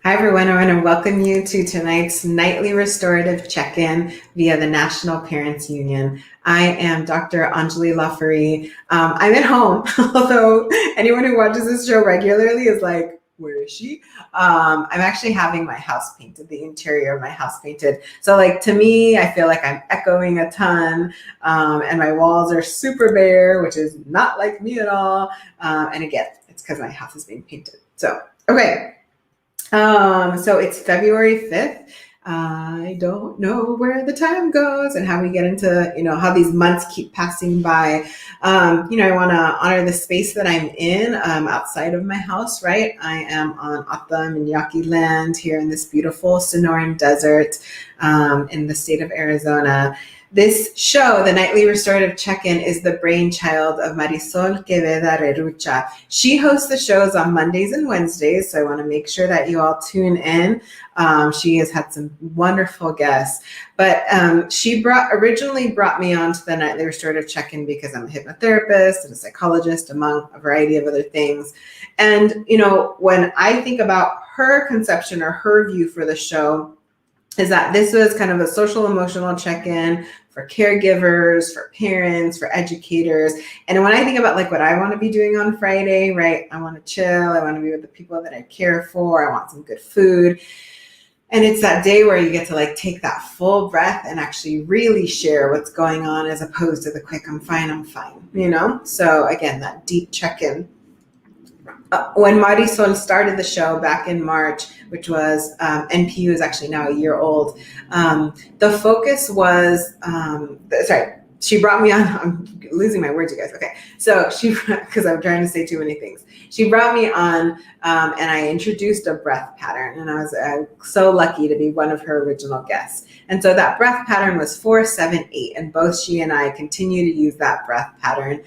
Hi, everyone. I want to welcome you to tonight's nightly restorative check-in via the National Parents Union. I am Dr. Enjolie Laferie. I'm at home, although anyone who watches this show regularly is like, where is she? I'm actually having my house painted, the interior of my house painted. So to me, I feel like I'm echoing a ton, and my walls are super bare, which is not like me at all. And again, it's because my house is being painted. So, okay. So it's February 5th. I don't know where the time goes and how we get into, how these months keep passing by. I want to honor the space that I'm in outside of my house, right? I am on O'odham and Yaqui land here in this beautiful Sonoran desert in the state of Arizona. This show, the Nightly Restorative Check-In, is the brainchild of Marisol Queveda Rerucha. She hosts the shows on Mondays and Wednesdays, so I want to make sure that you all tune in. She has had some wonderful guests, but she originally brought me on to the Nightly Restorative Check-In because I'm a hypnotherapist and a psychologist, among a variety of other things. And, when I think about her conception or her view for the show, is that this was kind of a social emotional check-in for caregivers, for parents, for educators. And when I think about what I want to be doing on Friday, right? I want to chill. I want to be with the people that I care for. I want some good food. And it's that day where you get to take that full breath and actually really share what's going on as opposed to the quick, I'm fine, So again, that deep check-in. When Marisol started the show back in March, which was NPU is actually now a year old, the focus was, she brought me on, I'm losing my words, you guys. Okay. So because I'm trying to say too many things. She brought me on and I introduced a breath pattern, and I was so lucky to be one of her original guests. And so that breath pattern was 4-7-8, and both she and I continue to use that breath pattern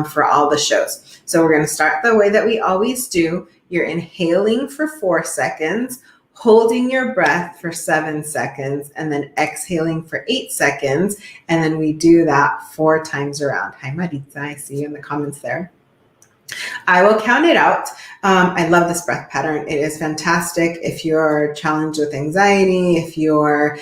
for all the shows. So we're going to start the way that we always do. You're inhaling for 4 seconds, holding your breath for 7 seconds, and then exhaling for 8 seconds. And then we do that 4 times around. Hi, Maritza. I see you in the comments there. I will count it out. I love this breath pattern. It is fantastic if you're challenged with anxiety, if you're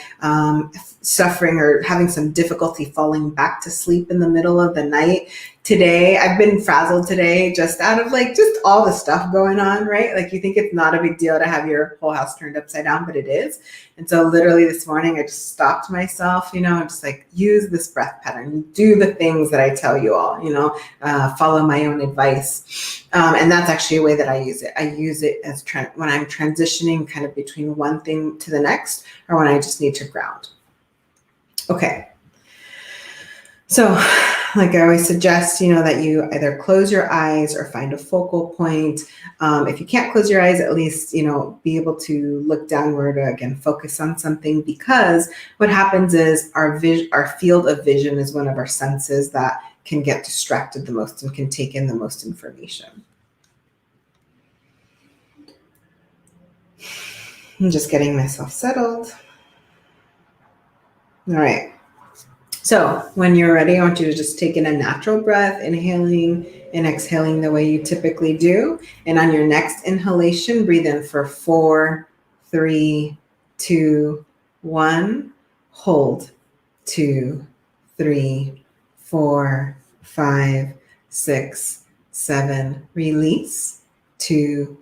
suffering or having some difficulty falling back to sleep in the middle of the night. Today, I've been frazzled today just out of just all the stuff going on, right? You think it's not a big deal to have your whole house turned upside down, but it is. And so literally this morning, I just stopped myself, and just use this breath pattern, do the things that I tell you all, follow my own advice. And that's actually a way that I use it. I use it as when I'm transitioning kind of between one thing to the next, or when I just need to ground. Okay. So I always suggest, that you either close your eyes or find a focal point. If you can't close your eyes, at least, be able to look downward or again, focus on something, because what happens is our field of vision is one of our senses that can get distracted the most and can take in the most information. I'm just getting myself settled. All right. So when you're ready, I want you to just take in a natural breath, inhaling and exhaling the way you typically do. And on your next inhalation, breathe in for 4, 3, 2, 1. Hold. 2, 3, 4, 5, 6, 7. Release. 2,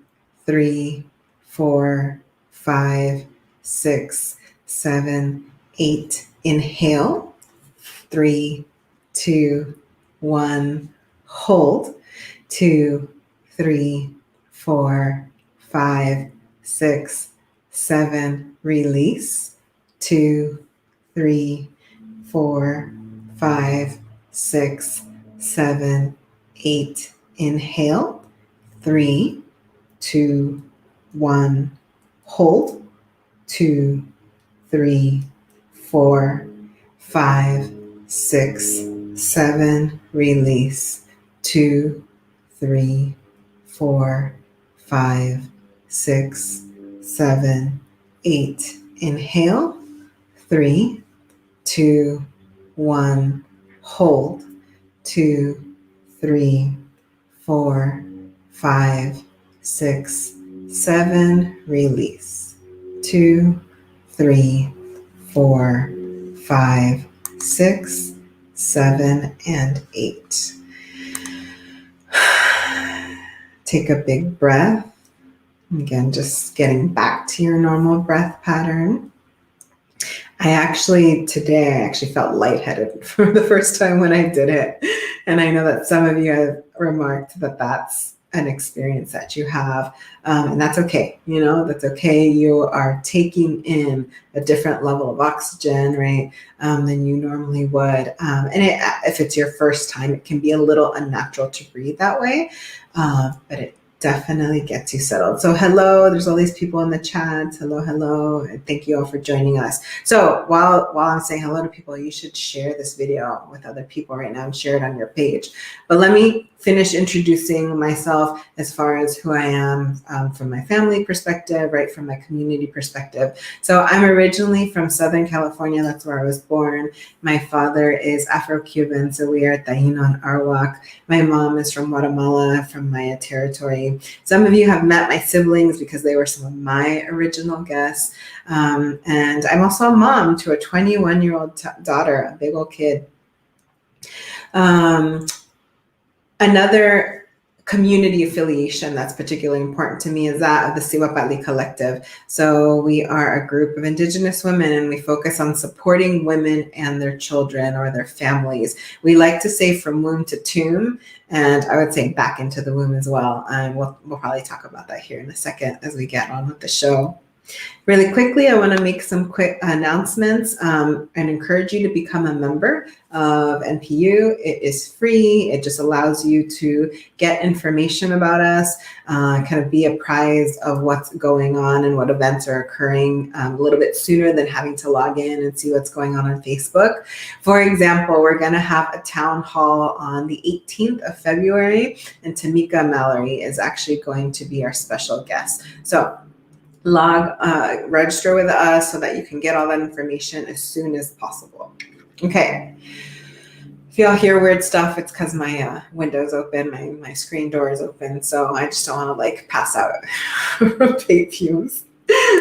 3, 4, 5, 6, 7, 8. Inhale. 3, 2, 1. Hold. 2, 3, 4, 5, 6, 7. Release. 2, 3, 4, 5, 6, 7, 8. Inhale. 3, 2, 1. Hold. 2, 3, 4, 5, 6, 7. Release. 2, 3, 4, 5, 6, 7, 8. Inhale. 3, 2, 1. Hold. 2, 3, 4, 5, 6, 7, release. 2, 3, 4, 5, 6, 7, and 8. Take a big breath. Again, just getting back to your normal breath pattern. Today I actually felt lightheaded for the first time when I did it. And I know that some of you have remarked that that's an experience that you have. And that's okay. That's okay. You are taking in a different level of oxygen, right, than you normally would. If it's your first time, it can be a little unnatural to breathe that way. But it definitely gets you settled. So hello, there's all these people in the chat. Hello, and thank you all for joining us. So while I'm saying hello to people, you should share this video with other people right now and share it on your page. But let me finish introducing myself as far as who I am from my family perspective, right, from my community perspective. So I'm originally from Southern California. That's where I was born. My father is Afro-Cuban, so we are Taino and Arawak. My mom is from Guatemala, from Maya territory. Some of you have met my siblings because they were some of my original guests. And I'm also a mom to a 21-year-old daughter, a big old kid. Another community affiliation that's particularly important to me is that of the Wakpamni Collective. So we are a group of indigenous women, and we focus on supporting women and their children or their families. We like to say from womb to tomb, and I would say back into the womb as well. And we'll probably talk about that here in a second as we get on with the show. Really quickly, I want to make some quick announcements and encourage you to become a member of NPU. It is free. It just allows you to get information about us, kind of be apprised of what's going on and what events are occurring a little bit sooner than having to log in and see what's going on Facebook. For example, we're going to have a town hall on the 18th of February, and Tamika Mallory is actually going to be our special guest. So register with us so that you can get all that information as soon as possible. Okay. If y'all hear weird stuff, it's because my window's open, my screen door is open, so I just don't want to pass out vape fumes.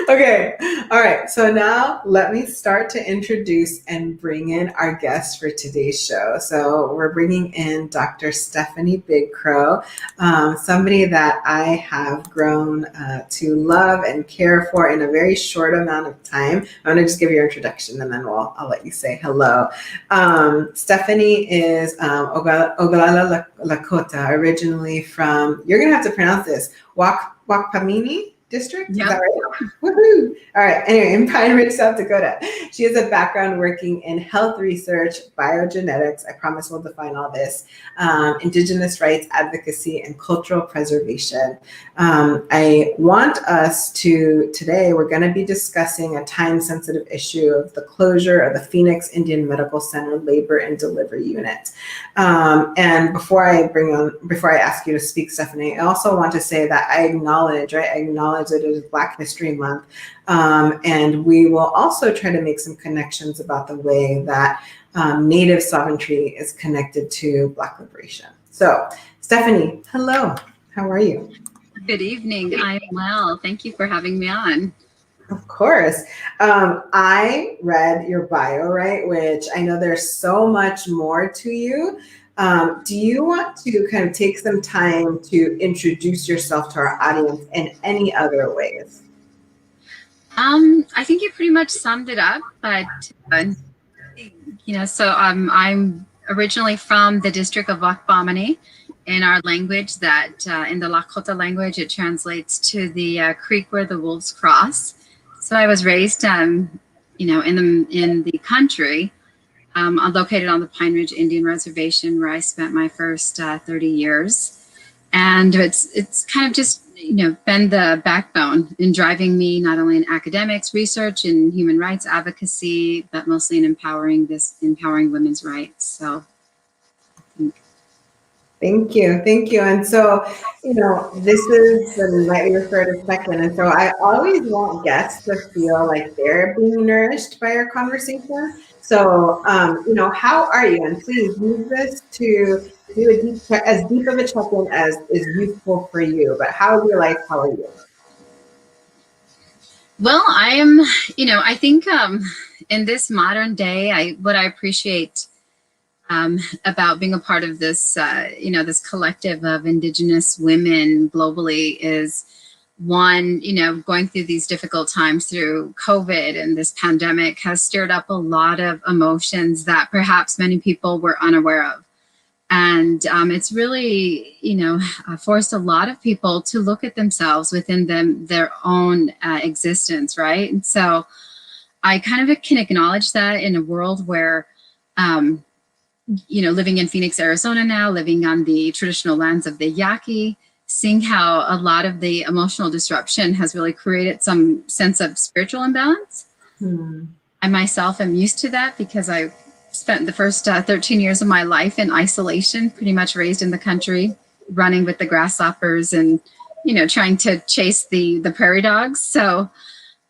Okay, all right, so now let me start to introduce and bring in our guest for today's show. So we're bringing in Dr. Stephanie Big Crow, somebody that I have grown to love and care for in a very short amount of time. I'm gonna just give your introduction and then I'll let you say hello. Stephanie is Oglala Lakota, originally from, you're gonna have to pronounce this, Wakpamni District? Yep. Is that right? Woohoo! All right. Anyway, in Pine Ridge, South Dakota. She has a background working in health research, biogenetics. I promise we'll define all this. Indigenous rights advocacy and cultural preservation. I want us today, we're going to be discussing a time-sensitive issue of the closure of the Phoenix Indian Medical Center labor and delivery unit. And before I ask you to speak, Stephanie, I also want to say that I acknowledge that it is Black History Month. And we will also try to make some connections about the way that Native sovereignty is connected to Black liberation. So, Stephanie, hello. How are you? Good evening. I'm well. Thank you for having me on. Of course. I read your bio, right? Which I know there's so much more to you. Do you want to kind of take some time to introduce yourself to our audience in any other ways? I think you pretty much summed it up, but so I'm originally from the district of Wakpamni. In our language, that in the Lakota language, it translates to the creek where the wolves cross. So I was raised, in the country. I'm located on the Pine Ridge Indian Reservation, where I spent my first 30 years. And it's kind of just, been the backbone in driving me not only in academics, research, and human rights advocacy, but mostly in empowering women's rights. So Thank you. And so, this is the nightly restorative second. And so I always want guests to feel like they're being nourished by our conversation. So, how are you? And please use this to do as deep of a check-in as is useful for you. But how is your life? How are you? Well, I am, I think in this modern day, what I appreciate about being a part of this, this collective of indigenous women globally is one, going through these difficult times through COVID and this pandemic has stirred up a lot of emotions that perhaps many people were unaware of. And it's really, forced a lot of people to look at themselves within their own existence, right? And so I kind of can acknowledge that in a world where, living in Phoenix, Arizona now, living on the traditional lands of the Yaqui, seeing how a lot of the emotional disruption has really created some sense of spiritual imbalance. I myself am used to that because I spent the first 13 years of my life in isolation, pretty much raised in the country, running with the grasshoppers and, trying to chase the prairie dogs. So,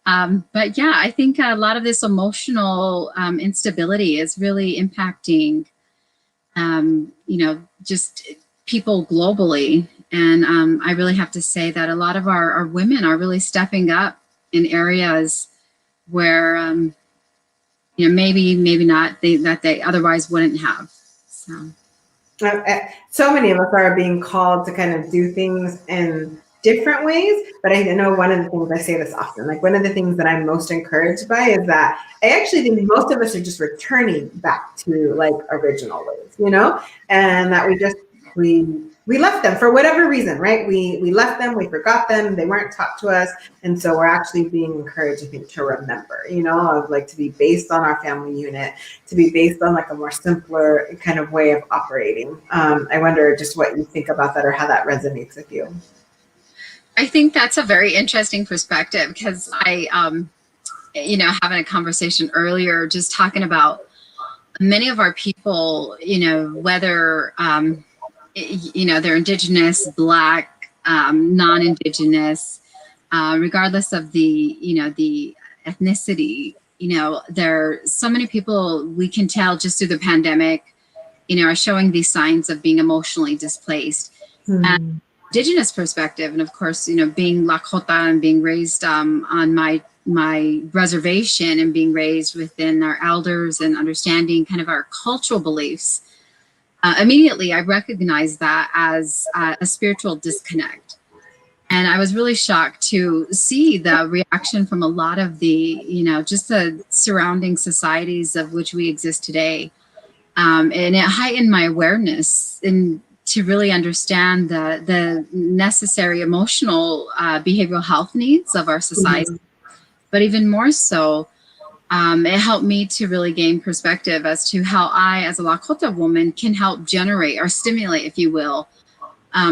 but yeah, I think a lot of this emotional instability is really impacting, just people globally. And I really have to say that a lot of our women are really stepping up in areas where, maybe not that they otherwise wouldn't have. So many of us are being called to kind of do things in different ways, but I know one of the things, I say this often, like one of the things that I'm most encouraged by is that I actually think most of us are just returning back to like original ways, and that we left them for whatever reason, right? We left them, we forgot them, they weren't taught to us. And so we're actually being encouraged, I think, to remember, of like to be based on our family unit, to be based on like a more simpler kind of way of operating. I wonder just what you think about that or how that resonates with you. I think that's a very interesting perspective because I, having a conversation earlier, just talking about many of our people, whether, they're indigenous, Black, non-indigenous, regardless of the ethnicity, there are so many people we can tell just through the pandemic, are showing these signs of being emotionally displaced. And indigenous perspective, and of course, being Lakota and being raised on my reservation and being raised within our elders and understanding kind of our cultural beliefs, immediately I recognized that as a spiritual disconnect. And I was really shocked to see the reaction from a lot of the, just the surrounding societies of which we exist today. And it heightened my awareness and to really understand the necessary emotional behavioral health needs of our society. But even more so, it helped me to really gain perspective as to how I, as a Lakota woman, can help generate or stimulate, if you will,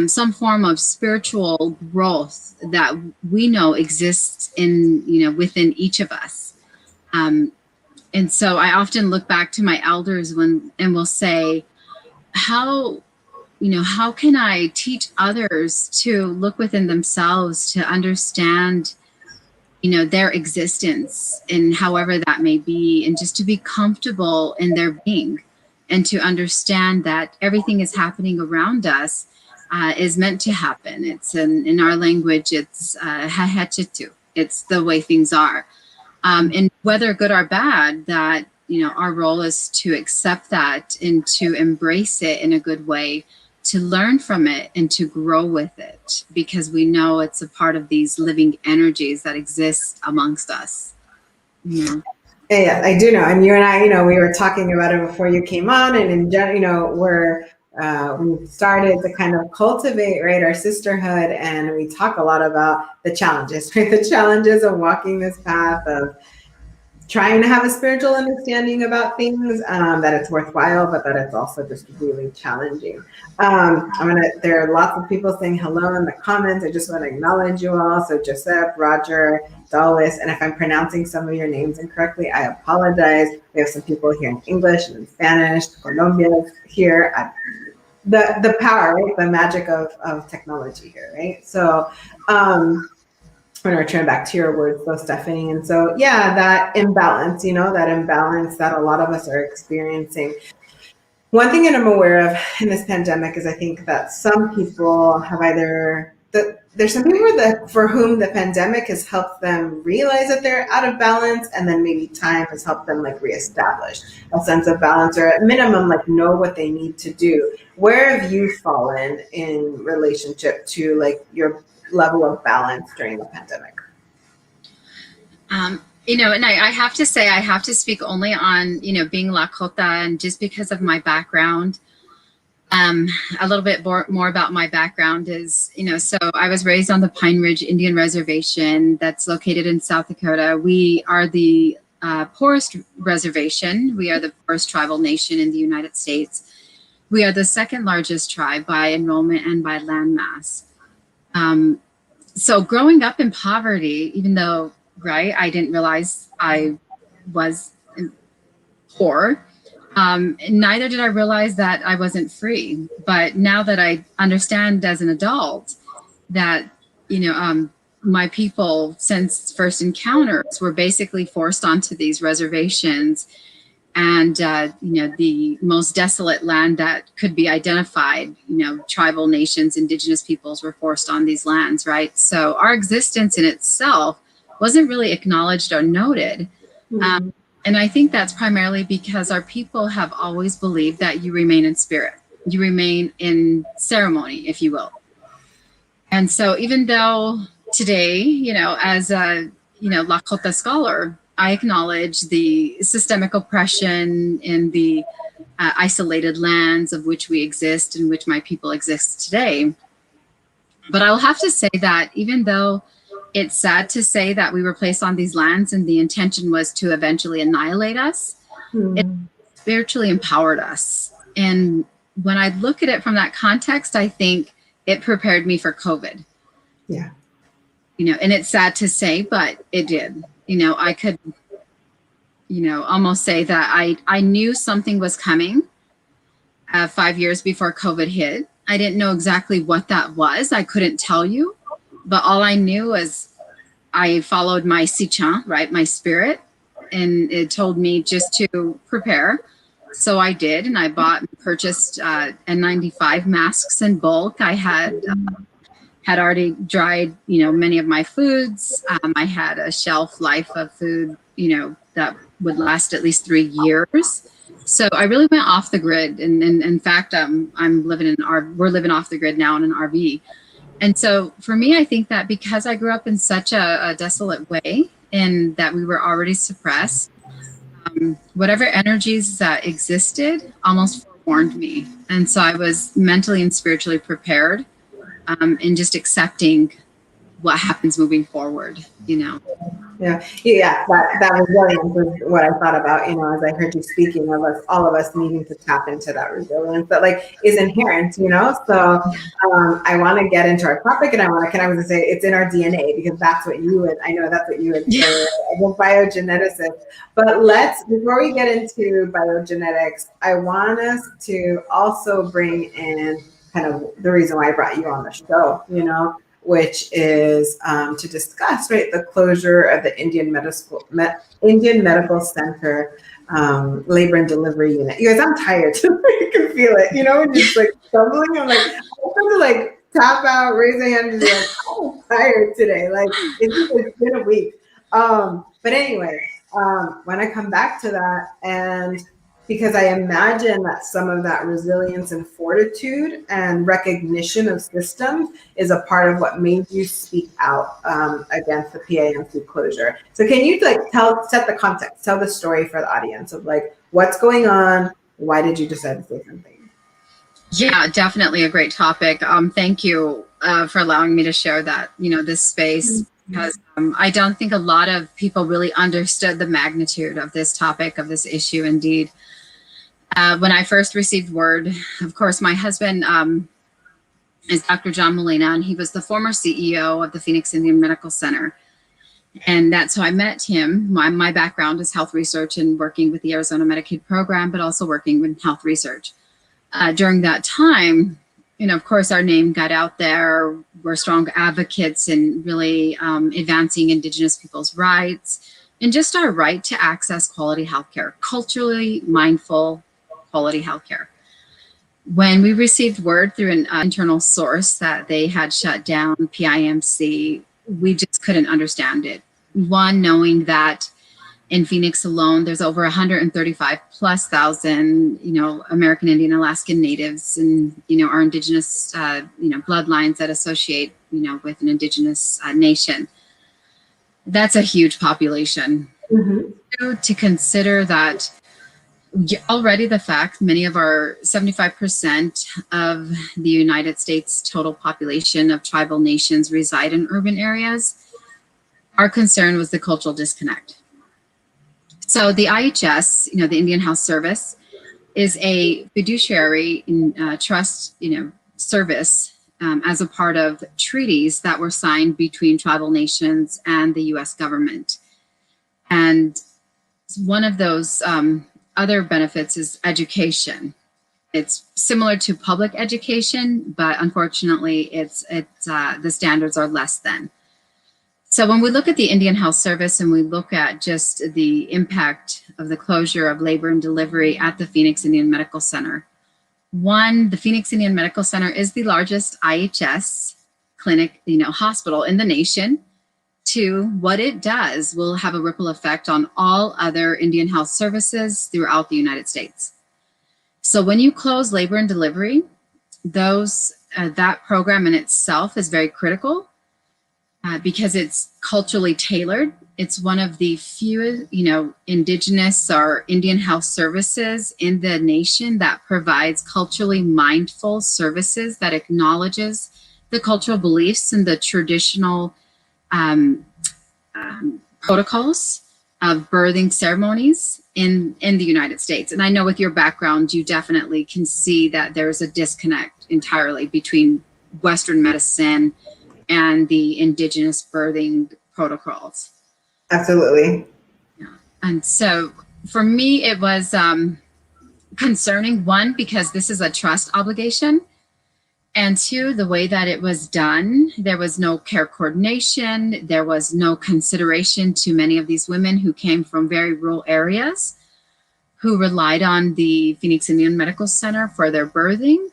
some form of spiritual growth that we know exists in, within each of us. And so I often look back to my elders and will say, how can I teach others to look within themselves to understand, their existence and however that may be, and just to be comfortable in their being and to understand that everything is happening around us is meant to happen. It's in our language, it's hahechitu. It's the way things are. And whether good or bad, that, our role is to accept that and to embrace it in a good way, to learn from it and to grow with it, because we know it's a part of these living energies that exist amongst us. Yeah, I do know. And you and I, we were talking about it before you came on, and in general, we started to kind of cultivate, right, our sisterhood, and we talk a lot about the challenges, right? The challenges of walking this path of trying to have a spiritual understanding about things, that it's worthwhile, but that it's also just really challenging. There are lots of people saying hello in the comments. I just want to acknowledge you all. So Joseph, Roger, Dallas, and if I'm pronouncing some of your names incorrectly, I apologize. We have some people here in English and in Spanish, Colombia here. The power, right? The magic of technology here, right? So, I'm going to return back to your words though, Stephanie. And so, yeah, that imbalance, that a lot of us are experiencing. One thing that I'm aware of in this pandemic is I think that some people have either, there's some people that for whom the pandemic has helped them realize that they're out of balance, and then maybe time has helped them like reestablish a sense of balance, or at minimum like know what they need to do. Where have you fallen in relationship to like your level of balance during the pandemic? And I have to say, I have to speak only on, being Lakota, and just because of my background. A little bit more about my background is, so I was raised on the Pine Ridge Indian Reservation that's located in South Dakota. We are the poorest reservation. We are the poorest tribal nation in the United States. We are the second largest tribe by enrollment and by landmass. So growing up in poverty, even though, right, I didn't realize I was poor, neither did I realize that I wasn't free. But now that I understand as an adult that, my people, since first encounters, were basically forced onto these reservations, and, the most desolate land that could be identified, tribal nations, indigenous peoples were forced on these lands, right? So our existence in itself wasn't really acknowledged or noted. Mm-hmm. And I think that's primarily because our people have always believed that you remain in spirit, you remain in ceremony, if you will. And so even though today, as a, Lakota scholar, I acknowledge the systemic oppression in the isolated lands of which we exist, in which my people exist today. But I'll have to say that even though it's sad to say that we were placed on these lands and the intention was to eventually annihilate us, it spiritually empowered us. And when I look at it from that context, I think it prepared me for COVID. Yeah. And it's sad to say, but it did. I could, almost say that I knew something was coming 5 years before COVID hit. I didn't know exactly what that was. I couldn't tell you. But all I knew was I followed my sichan, right, my spirit, and it told me just to prepare. So I did, and I purchased N95 masks in bulk. I had already dried, many of my foods. I had a shelf life of food, that would last at least 3 years. So I really went off the grid, and in fact, we're living off the grid now in an RV. And so for me, I think that because I grew up in such a desolate way, and that we were already suppressed, whatever energies that existed almost forewarned me. And so I was mentally and spiritually prepared, in just accepting what happens moving forward, Yeah, that resilience is what I thought about, as I heard you speaking of us, all of us needing to tap into that resilience that like is inherent, So I want to get into our topic, and I was going to say it's in our DNA, because that's what I know that's what you would say as a biogeneticist. But before we get into biogenetics, I want us to also bring in kind of the reason why I brought you on the show, which is to discuss, right, the closure of the Indian Medical Center labor and delivery unit. You guys, I'm tired. You can feel it, when you're just like stumbling. I'm like, I have to like tap out, raise my hand, and be like, I'm tired today. Like it's been a week. But anyway, when I come back to that, and because I imagine that some of that resilience and fortitude and recognition of systems is a part of what made you speak out against the PAMC closure. So can you set the context, tell the story for the audience of like what's going on? Why did you decide to say something? Yeah, definitely a great topic. Thank you for allowing me to share that, this space, because I don't think a lot of people really understood the magnitude of this topic, of this issue. Indeed. When I first received word, of course, my husband is Dr. John Molina, and he was the former CEO of the Phoenix Indian Medical Center. And that's how I met him. My background is health research and working with the Arizona Medicaid program, but also working with health research. During that time, of course, our name got out there. We're strong advocates in really advancing Indigenous people's rights and just our right to access quality healthcare, culturally mindful quality healthcare. When we received word through an internal source that they had shut down PIMC, we just couldn't understand it. One, knowing that in Phoenix alone, there's over 135 plus thousand, American Indian, Alaskan Natives, and our indigenous, bloodlines that associate, with an indigenous nation. That's a huge population. Mm-hmm. To consider that already the fact many of our 75% of the United States total population of tribal nations reside in urban areas, our concern was the cultural disconnect. So the IHS, the Indian Health Service, is a fiduciary trust, service as a part of treaties that were signed between tribal nations and the U.S. government. And one of those other benefits is education. It's similar to public education, but unfortunately, the standards are less than. So when we look at the Indian Health Service and we look at just the impact of the closure of labor and delivery at the Phoenix Indian Medical Center, one, the Phoenix Indian Medical Center is the largest IHS clinic, hospital in the nation. Two, what it does will have a ripple effect on all other Indian health services throughout the United States. So when you close labor and delivery, that program in itself is very critical. Because it's culturally tailored. It's one of the few, indigenous or Indian health services in the nation that provides culturally mindful services that acknowledges the cultural beliefs and the traditional protocols of birthing ceremonies in the United States. And I know with your background, you definitely can see that there's a disconnect entirely between Western medicine and the indigenous birthing protocols. Absolutely. Yeah. And so for me, it was concerning, one, because this is a trust obligation. And two, the way that it was done, there was no care coordination. There was no consideration to many of these women who came from very rural areas, who relied on the Phoenix Indian Medical Center for their birthing,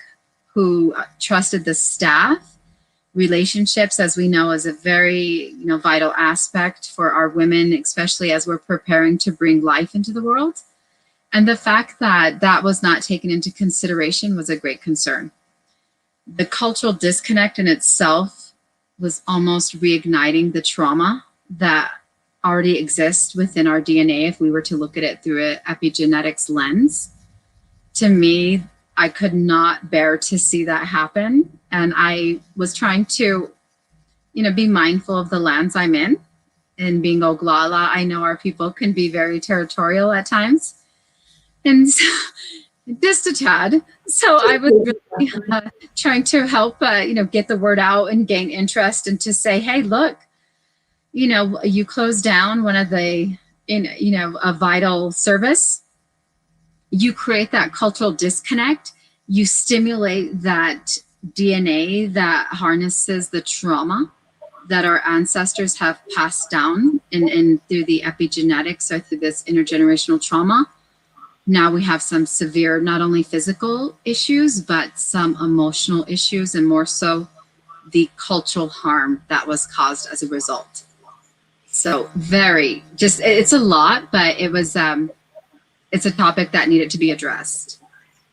who trusted the staff. Relationships, as we know, is a very vital aspect for our women, especially as we're preparing to bring life into the world. And the fact that that was not taken into consideration was a great concern. The cultural disconnect in itself was almost reigniting the trauma that already exists within our DNA if we were to look at it through an epigenetics lens. To me, I could not bear to see that happen. And I was trying to, be mindful of the lands I'm in. And being Oglala, I know our people can be very territorial at times. And so, just a tad. So I was really trying to help, get the word out and gain interest and to say, hey, look, you close down one of the, a vital service. You create that cultural disconnect. You stimulate that DNA that harnesses the trauma that our ancestors have passed down and through the epigenetics or through this intergenerational trauma. Now we have some severe, not only physical issues, but some emotional issues, and more so the cultural harm that was caused as a result. So it's a lot, but it was, it's a topic that needed to be addressed.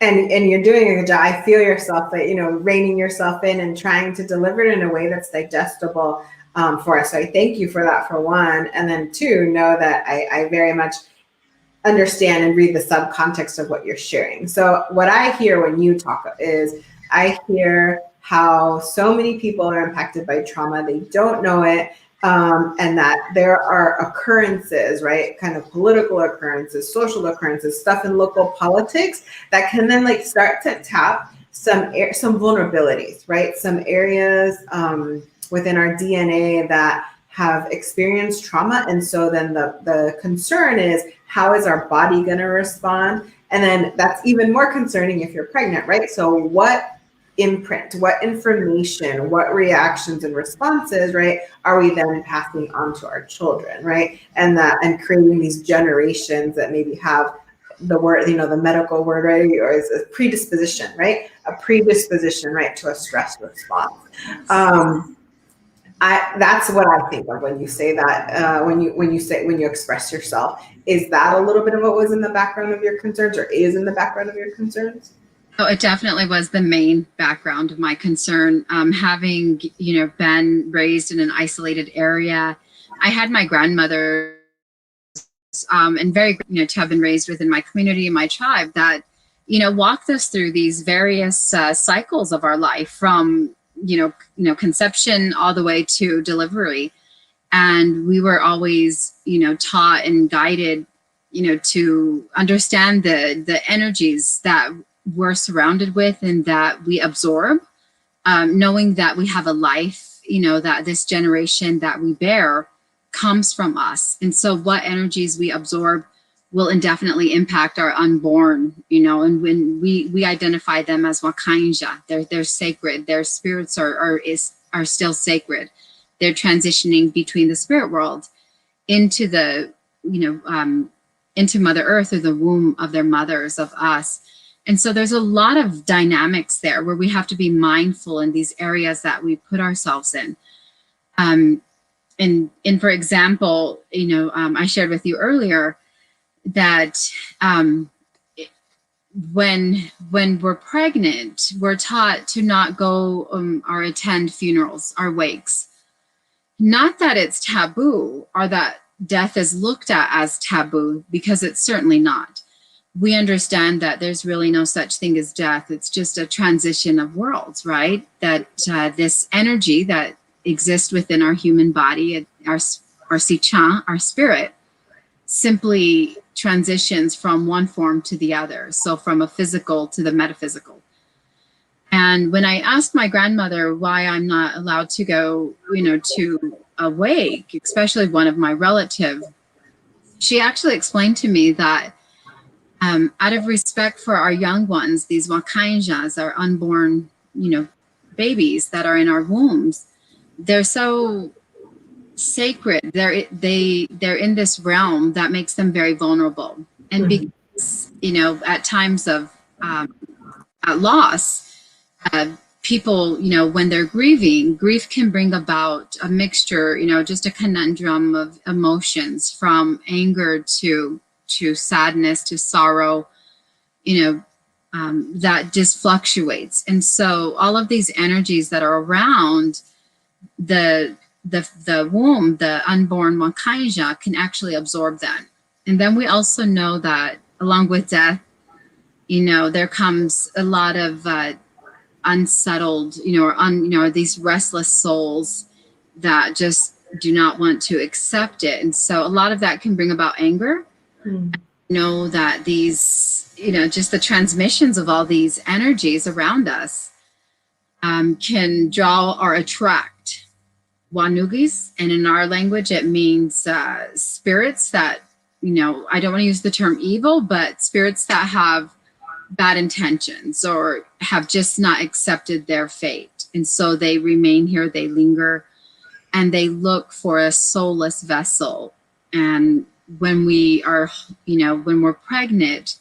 And you're doing a good job. I feel yourself, reining yourself in and trying to deliver it in a way that's digestible for us. So I thank you for that, for one. And then two, know that I very much understand and read the subcontext of what you're sharing. So what I hear when you talk is, I hear how so many people are impacted by trauma. They don't know it. And that there are occurrences, right? Kind of political occurrences, social occurrences, stuff in local politics that can then start to tap some vulnerabilities, right? Some areas within our DNA that have experienced trauma. And so then the concern is, how is our body going to respond? And then that's even more concerning if you're pregnant, right? So what imprint, what information, what reactions and responses, right, are we then passing on to our children, right? And creating these generations that maybe have the word, the medical word, right? Or is a predisposition, right? A predisposition, right, to a stress response. That's what I think of when you say that. When you express yourself, is that a little bit of what was in the background of your concerns, or is in the background of your concerns? Oh, it definitely was the main background of my concern. Having, been raised in an isolated area, I had my grandmother, and very, to have been raised within my community and my tribe that, walked us through these various cycles of our life from, conception all the way to delivery. And we were always, taught and guided, to understand the energies that we're surrounded with and that we absorb, knowing that we have a life, that this generation that we bear comes from us. And so what energies we absorb will indefinitely impact our unborn, and when we identify them as Wakanja, they're sacred, their spirits are still sacred. They're transitioning between the spirit world into the, into Mother Earth, or the womb of their mothers, of us. And so there's a lot of dynamics there where we have to be mindful in these areas that we put ourselves in. And for example, I shared with you earlier that when we're pregnant, we're taught to not go or attend funerals or wakes. Not that it's taboo or that death is looked at as taboo, because it's certainly not. We understand that there's really no such thing as death. It's just a transition of worlds, right? That this energy that exists within our human body, our sichan, our spirit, simply transitions from one form to the other. So from a physical to the metaphysical. And when I asked my grandmother why I'm not allowed to go, to a wake, especially one of my relatives, she actually explained to me that out of respect for our young ones, these Wakanjas, our unborn, babies that are in our wombs, they're so sacred. They're in this realm that makes them very vulnerable. And because, at times of at loss, people, when they're grieving, grief can bring about a mixture, just a conundrum of emotions, from anger to sadness to sorrow, that just fluctuates. And so all of these energies that are around the womb, the unborn Wakanja, can actually absorb that. And then we also know that along with death, there comes a lot of unsettled, or these restless souls that just do not want to accept it. And so a lot of that can bring about anger. Know that these, just the transmissions of all these energies around us can draw or attract Wanugis. And in our language, it means spirits that, I don't want to use the term evil, but spirits that have bad intentions or have just not accepted their fate. And so they remain here, they linger, and they look for a soulless vessel. And when we are, when we're pregnant,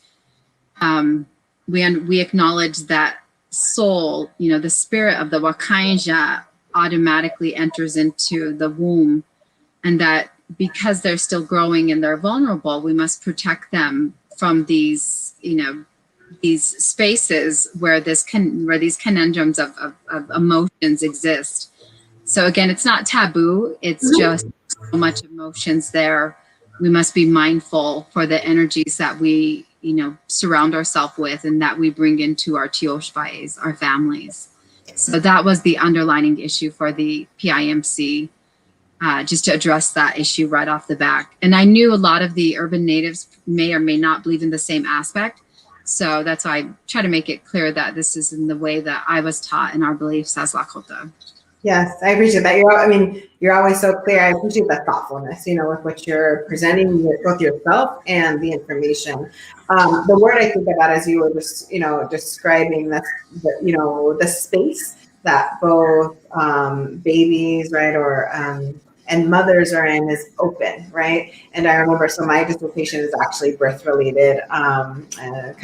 we acknowledge that soul, the spirit of the Wakanja automatically enters into the womb, and that because they're still growing and they're vulnerable, we must protect them from these, these spaces where these conundrums of emotions exist. So again, it's not taboo. It's just so much emotions there. We must be mindful for the energies that we, surround ourselves with and that we bring into our tioshvais, our families. So that was the underlining issue for the PIMC, just to address that issue right off the back. And I knew a lot of the urban natives may or may not believe in the same aspect. So that's why I try to make it clear that this is in the way that I was taught in our beliefs as Lakota. Yes, I appreciate that. You're always so clear. I appreciate the thoughtfulness, with what you're presenting, both yourself and the information. The word I think about as you were just, describing the space that both babies, right, or and mothers are in is open, right? And I remember, so my dissertation is actually birth related, kind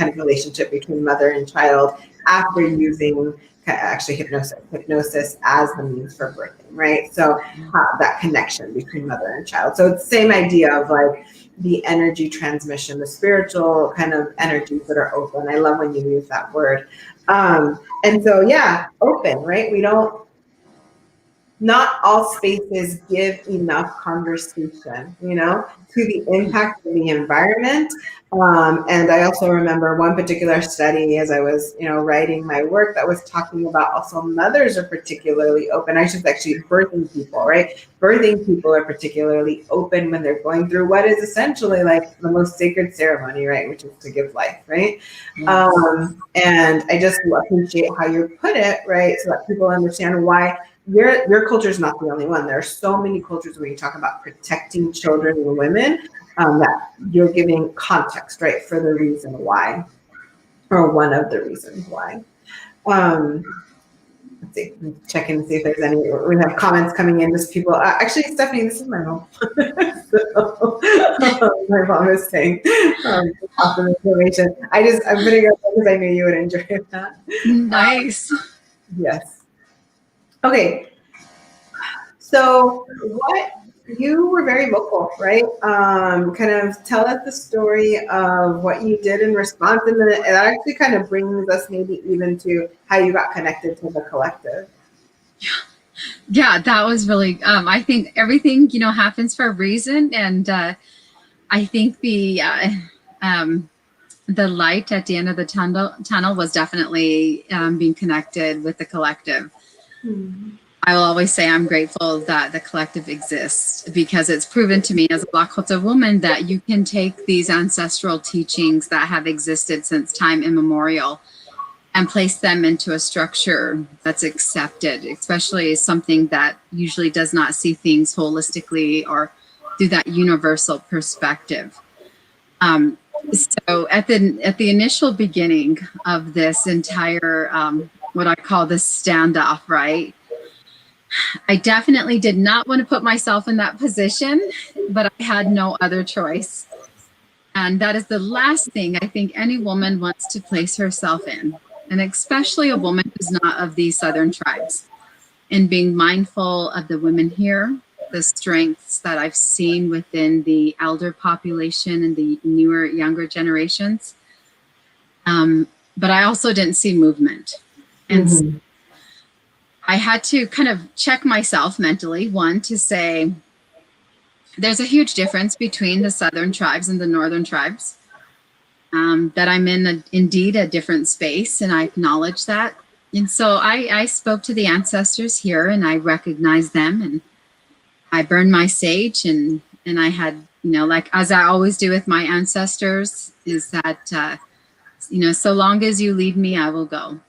of relationship between mother and child after using actually hypnosis as the means for birthing, right? So that connection between mother and child. So it's the same idea of like the energy transmission, the spiritual kind of energies that are open. I love when you use that word. And so, yeah, open, right? Not all spaces give enough conversation, to the impact of the environment. And I also remember one particular study as I was, writing my work that was talking about also mothers are particularly open. I should actually birthing people, right? Birthing people are particularly open when they're going through what is essentially like the most sacred ceremony, right? Which is to give life, right? Yes. And I just appreciate how you put it, right? So that people understand why your culture is not the only one. There are so many cultures where you talk about protecting children and women, that you're giving context, right, for the reason why, or one of the reasons why. Let's see, check in and see if there's any. We have comments coming in. Just people. Actually, Stephanie, this is my mom. So, my mom is saying awesome information. I'm putting it up because I knew you would enjoy that. Nice. Yes. Okay, so you were very vocal, right? Kind of tell us the story of what you did in response, and then it actually kind of brings us maybe even to how you got connected to the collective. Yeah, that was really, I think everything, happens for a reason. And I think the light at the end of the tunnel was definitely being connected with the collective. Mm-hmm. I will always say I'm grateful that the collective exists, because it's proven to me as a Lakota woman that you can take these ancestral teachings that have existed since time immemorial and place them into a structure that's accepted, especially something that usually does not see things holistically or through that universal perspective. So at the initial beginning of this entire, what I call this standoff, right? I definitely did not want to put myself in that position, but I had no other choice. And that is the last thing I think any woman wants to place herself in, and especially a woman who's not of these Southern tribes. And being mindful of the women here, the strengths that I've seen within the elder population and the newer, younger generations. But I also didn't see movement. And so I had to kind of check myself mentally, one, to say, there's a huge difference between the Southern tribes and the Northern tribes, that I'm in indeed a different space, and I acknowledge that. And so I spoke to the ancestors here, and I recognized them, and I burned my sage, and I had, like as I always do with my ancestors, is that, so long as you lead me, I will go.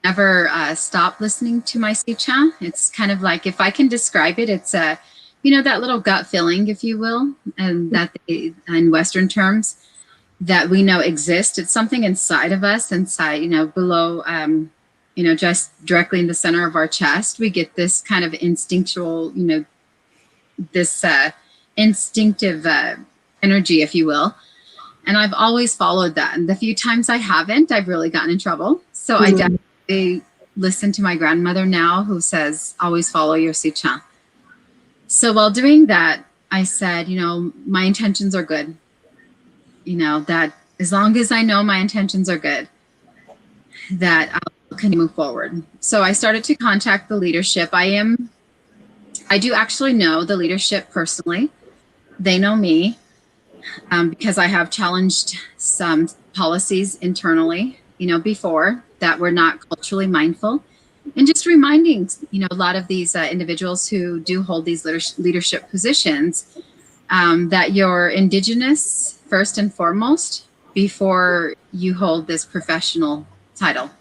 Never stop listening to my Seicha. It's kind of like, if I can describe it, it's that little gut feeling, if you will, and that in Western terms, that we know exist. It's something inside of us, inside, below, just directly in the center of our chest. We get this kind of instinctual, this instinctive energy, if you will. And I've always followed that. And the few times I haven't, I've really gotten in trouble. So I definitely listen to my grandmother now, who says, always follow your Seicha. So while doing that, I said, my intentions are good. That as long as I know my intentions are good, that I can move forward. So I started to contact the leadership. I do actually know the leadership personally. They know me, because I have challenged some policies internally, before, that were not culturally mindful. And just reminding, a lot of these individuals who do hold these leadership positions, that you're indigenous first and foremost before you hold this professional title.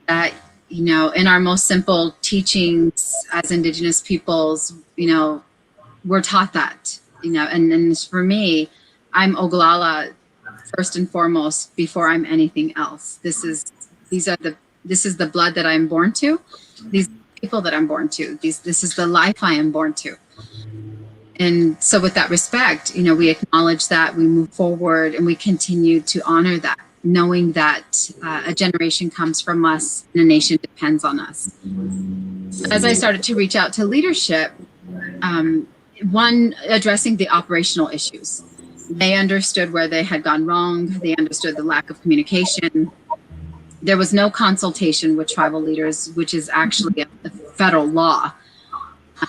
That, in our most simple teachings as indigenous peoples, we're taught that, and for me, I'm Oglala first and foremost before I'm anything else. This is the blood that I'm born to. These people that I'm born to. This is the life I am born to. And so with that respect, we acknowledge that, we move forward, and we continue to honor that, knowing that a generation comes from us and a nation depends on us. As I started to reach out to leadership, one, addressing the operational issues. They understood where they had gone wrong. They understood the lack of communication. There was no consultation with tribal leaders, which is actually a federal law.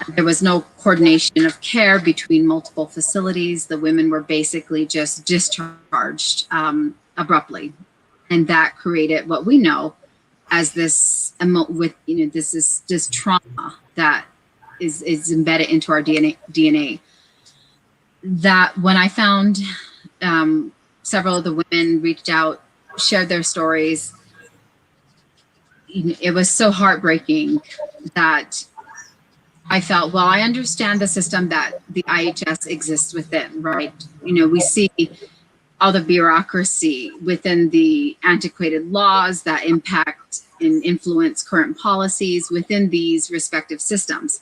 There was no coordination of care between multiple facilities. The women were basically just discharged abruptly. And that created what we know as this trauma that is embedded into our DNA. That when I found several of the women reached out, shared their stories, it was so heartbreaking that I felt, well, I understand the system that the IHS exists within, right? We see all the bureaucracy within the antiquated laws that impact and influence current policies within these respective systems.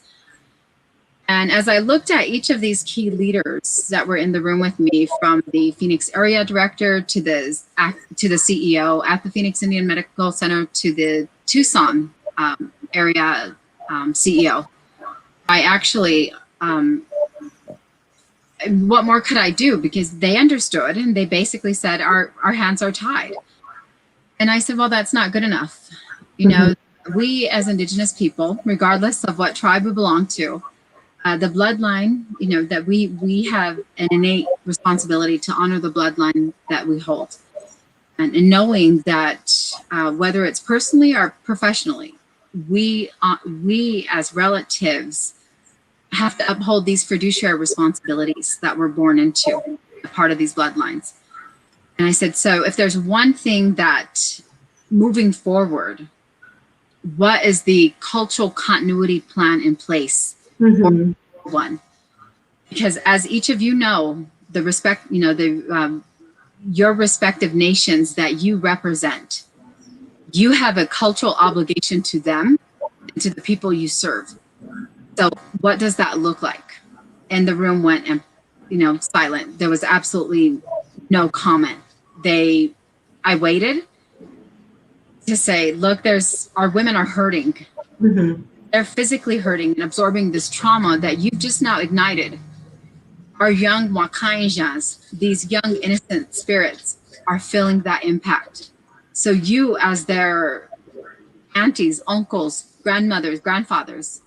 And as I looked at each of these key leaders that were in the room with me, from the Phoenix area director to the CEO at the Phoenix Indian Medical Center to the Tucson area CEO, I actually, what more could I do? Because they understood, and they basically said, our hands are tied. And I said, well, that's not good enough. We as Indigenous people, regardless of what tribe we belong to, the bloodline, that we have an innate responsibility to honor the bloodline that we hold. And knowing that whether it's personally or professionally, we as relatives have to uphold these fiduciary responsibilities that we're born into, a part of these bloodlines. And I said, so if there's one thing that moving forward, what is the cultural continuity plan in place? Mm-hmm. One, because as each of you know, your respective nations that you represent, you have a cultural obligation to them and to the people you serve. So what does that look like? And the room went, silent. There was absolutely no comment. I waited to say, look, our women are hurting. Mm-hmm. They're physically hurting and absorbing this trauma that you've just now ignited. Our young Wakainjas, these young innocent spirits, are feeling that impact. So you, as their aunties, uncles, grandmothers, grandfathers,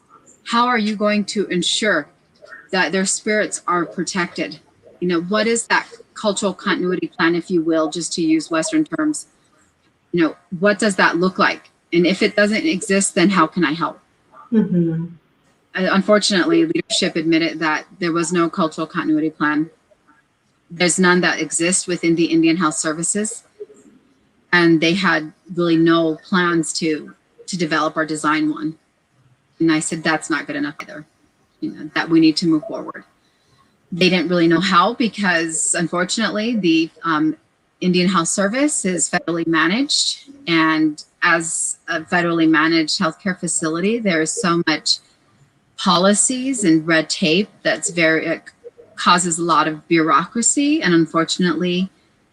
how are you going to ensure that their spirits are protected? What is that cultural continuity plan, if you will, just to use Western terms? What does that look like? And if it doesn't exist, then how can I help? Mm-hmm. Unfortunately, leadership admitted that there was no cultural continuity plan. There's none that exists within the Indian Health Services. And they had really no plans to develop or design one. And I said, that's not good enough either, that we need to move forward. They didn't really know how, because unfortunately the Indian Health Service is federally managed. And as a federally managed healthcare facility, there's so much policies and red tape it causes a lot of bureaucracy. And unfortunately,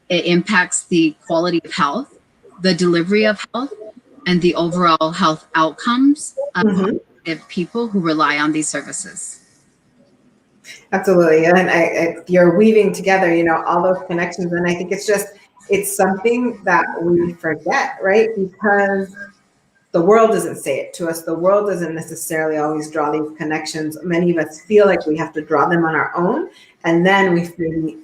it impacts the quality of health, the delivery of health, and the overall health outcomes of people who rely on these services. Absolutely. And you're weaving together, all those connections. And I think it's something that we forget, right? Because the world doesn't say it to us. The world doesn't necessarily always draw these connections. Many of us feel like we have to draw them on our own. And then we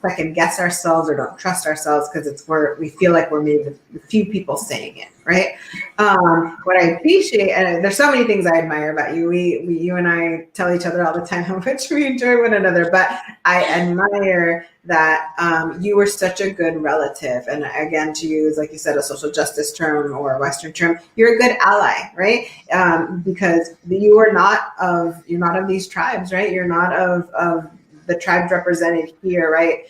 second guess ourselves or don't trust ourselves because we feel like we're maybe the few people saying it, right? What I appreciate, and there's so many things I admire about you. You and I tell each other all the time how much we enjoy one another, but I admire that you were such a good relative. And again, to use, like you said, a social justice term or a Western term, you're a good ally, right? Because you're not of these tribes, right? You're not of the tribes represented here, right?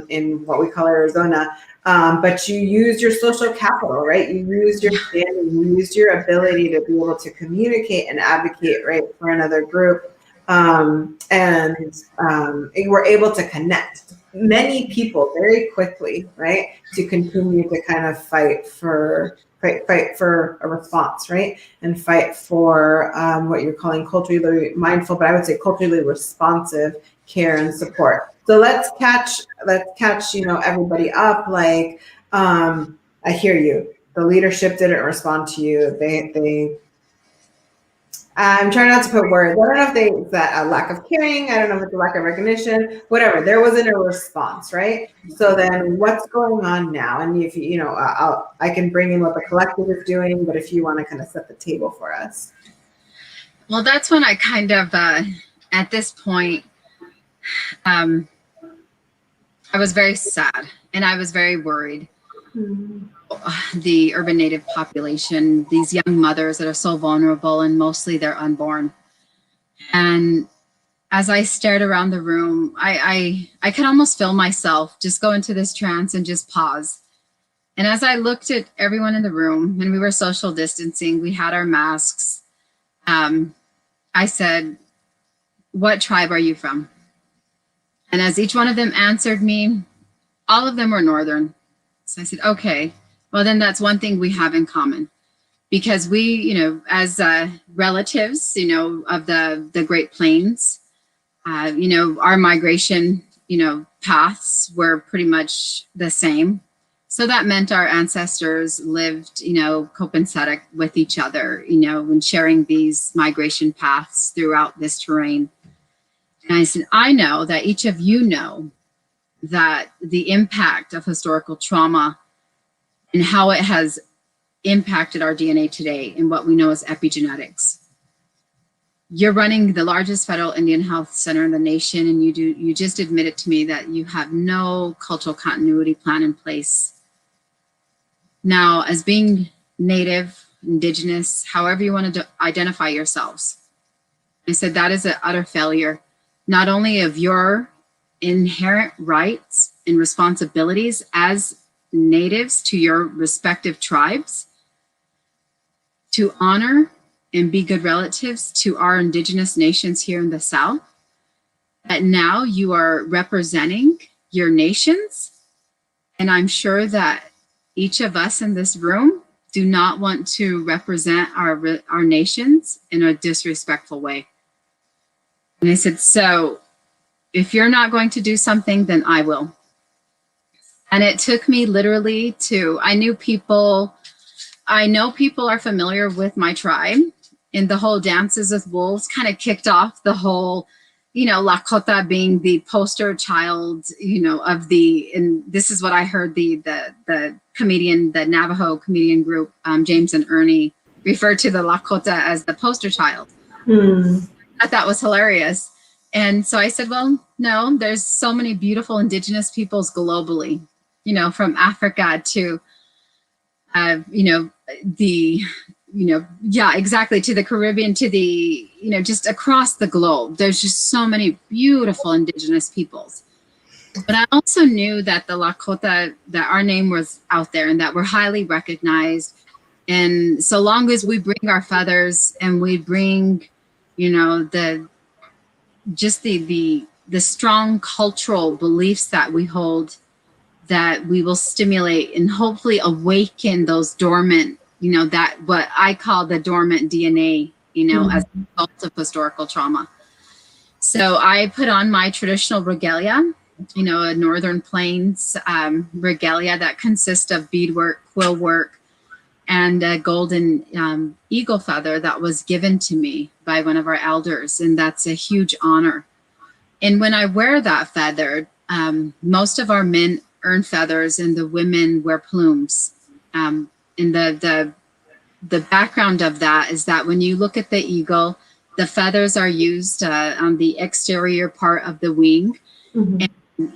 In what we call Arizona. but you used your social capital, right? You used your standing, you used your ability to be able to communicate and advocate, right, for another group. You were able to connect many people very quickly, right, to continue to kind of fight for a response, right, and fight for what you're calling culturally mindful, but I would say culturally responsive care and support. So let's catch everybody up. Like, I hear you. The leadership didn't respond to you. They I'm trying not to put words. I don't know if it's a lack of caring. I don't know if it's a lack of recognition. Whatever. There wasn't a response, right? So then, what's going on now? And if I can bring in what the collective is doing, but if you want to kind of set the table for us. Well, that's when I kind of, at this point, I was very sad and I was very worried. The urban native population, these young mothers that are so vulnerable, and mostly they're unborn. And as I stared around the room, I could almost feel myself just go into this trance and just pause. And as I looked at everyone in the room, and we were social distancing, we had our masks, I said, "What tribe are you from?" And as each one of them answered me, all of them were Northern. So I said, okay, well, then that's one thing we have in common, because we, as relatives, of the Great Plains, our migration, paths were pretty much the same. So that meant our ancestors lived, copacetic with each other, when sharing these migration paths throughout this terrain. And I said, I know that each of you know that the impact of historical trauma and how it has impacted our DNA today in what we know as epigenetics. You're running the largest federal Indian health center in the nation, and you just admitted to me that you have no cultural continuity plan in place. Now, as being Native, Indigenous, however you want to identify yourselves, I said that is an utter failure, not only of your inherent rights and responsibilities as natives to your respective tribes, to honor and be good relatives to our indigenous nations here in the South, that now you are representing your nations. And I'm sure that each of us in this room do not want to represent our nations in a disrespectful way. And I said, so if you're not going to do something, then I will. And it took me literally I know people are familiar with my tribe, and the whole Dances with Wolves kind of kicked off the whole, Lakota being the poster child, and this is what I heard the comedian, the Navajo comedian group, James and Ernie, referred to the Lakota as the poster child. I thought was hilarious. And so I said, well, no, there's so many beautiful indigenous peoples globally, from Africa to, exactly, to the Caribbean, to the, just across the globe. There's just so many beautiful indigenous peoples. But I also knew that the Lakota, that our name was out there and that we're highly recognized. And so long as we bring our feathers and we bring, the strong cultural beliefs that we hold, that we will stimulate and hopefully awaken those dormant, that what I call the dormant DNA, as a result of historical trauma. So I put on my traditional regalia, a Northern Plains regalia that consists of beadwork, quill work, and a golden eagle feather that was given to me by one of our elders. And that's a huge honor. And when I wear that feather, most of our men earn feathers and the women wear plumes. And the background of that is that when you look at the eagle, the feathers are used on the exterior part of the wing. And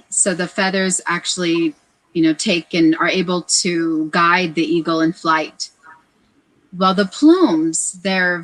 so the feathers actually, take and are able to guide the eagle in flight. Well, the plumes, they're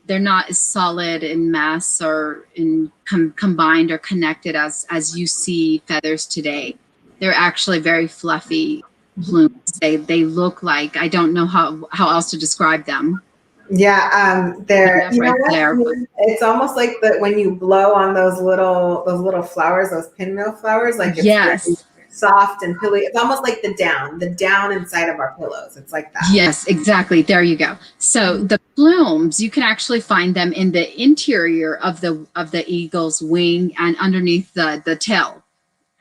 not as solid in mass or in combined or connected as you see feathers today. they're actually very fluffy plumes. They look like, I don't know how else to describe them. Yeah, they're, you know Right what? there. It's almost like when you blow on those little flowers, those pinwheel flowers, like it's really Yes. soft and pillowy. It's almost like the down inside of our pillows. It's like that. Yes, exactly. There you go. So the plumes, you can actually find them in the interior of the eagle's wing and underneath the tail.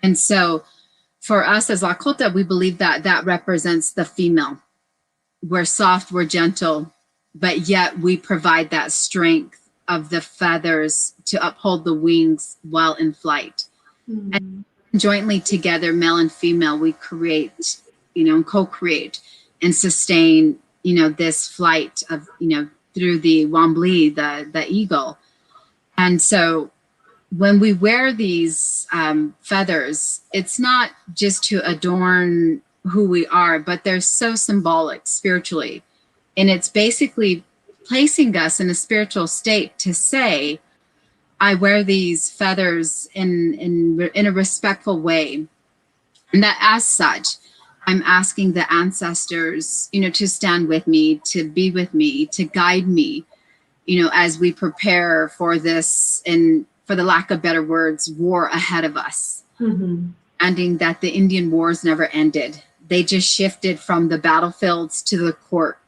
And so for us as Lakota, we believe that that represents the female. We're soft, we're gentle, but yet we provide that strength of the feathers to uphold the wings while in flight. Mm-hmm. And jointly together, male and female, we create, co-create and sustain, this flight of, through the Wambli, the eagle. And so when we wear these feathers, it's not just to adorn who we are, but they're so symbolic spiritually. And it's basically placing us in a spiritual state to say, I wear these feathers in a respectful way. And that as such, I'm asking the ancestors, to stand with me, to be with me, to guide me, as we prepare for this, and for the lack of better words, war ahead of us. Mm-hmm. Ending that the Indian wars never ended. They just shifted from the battlefields to the court,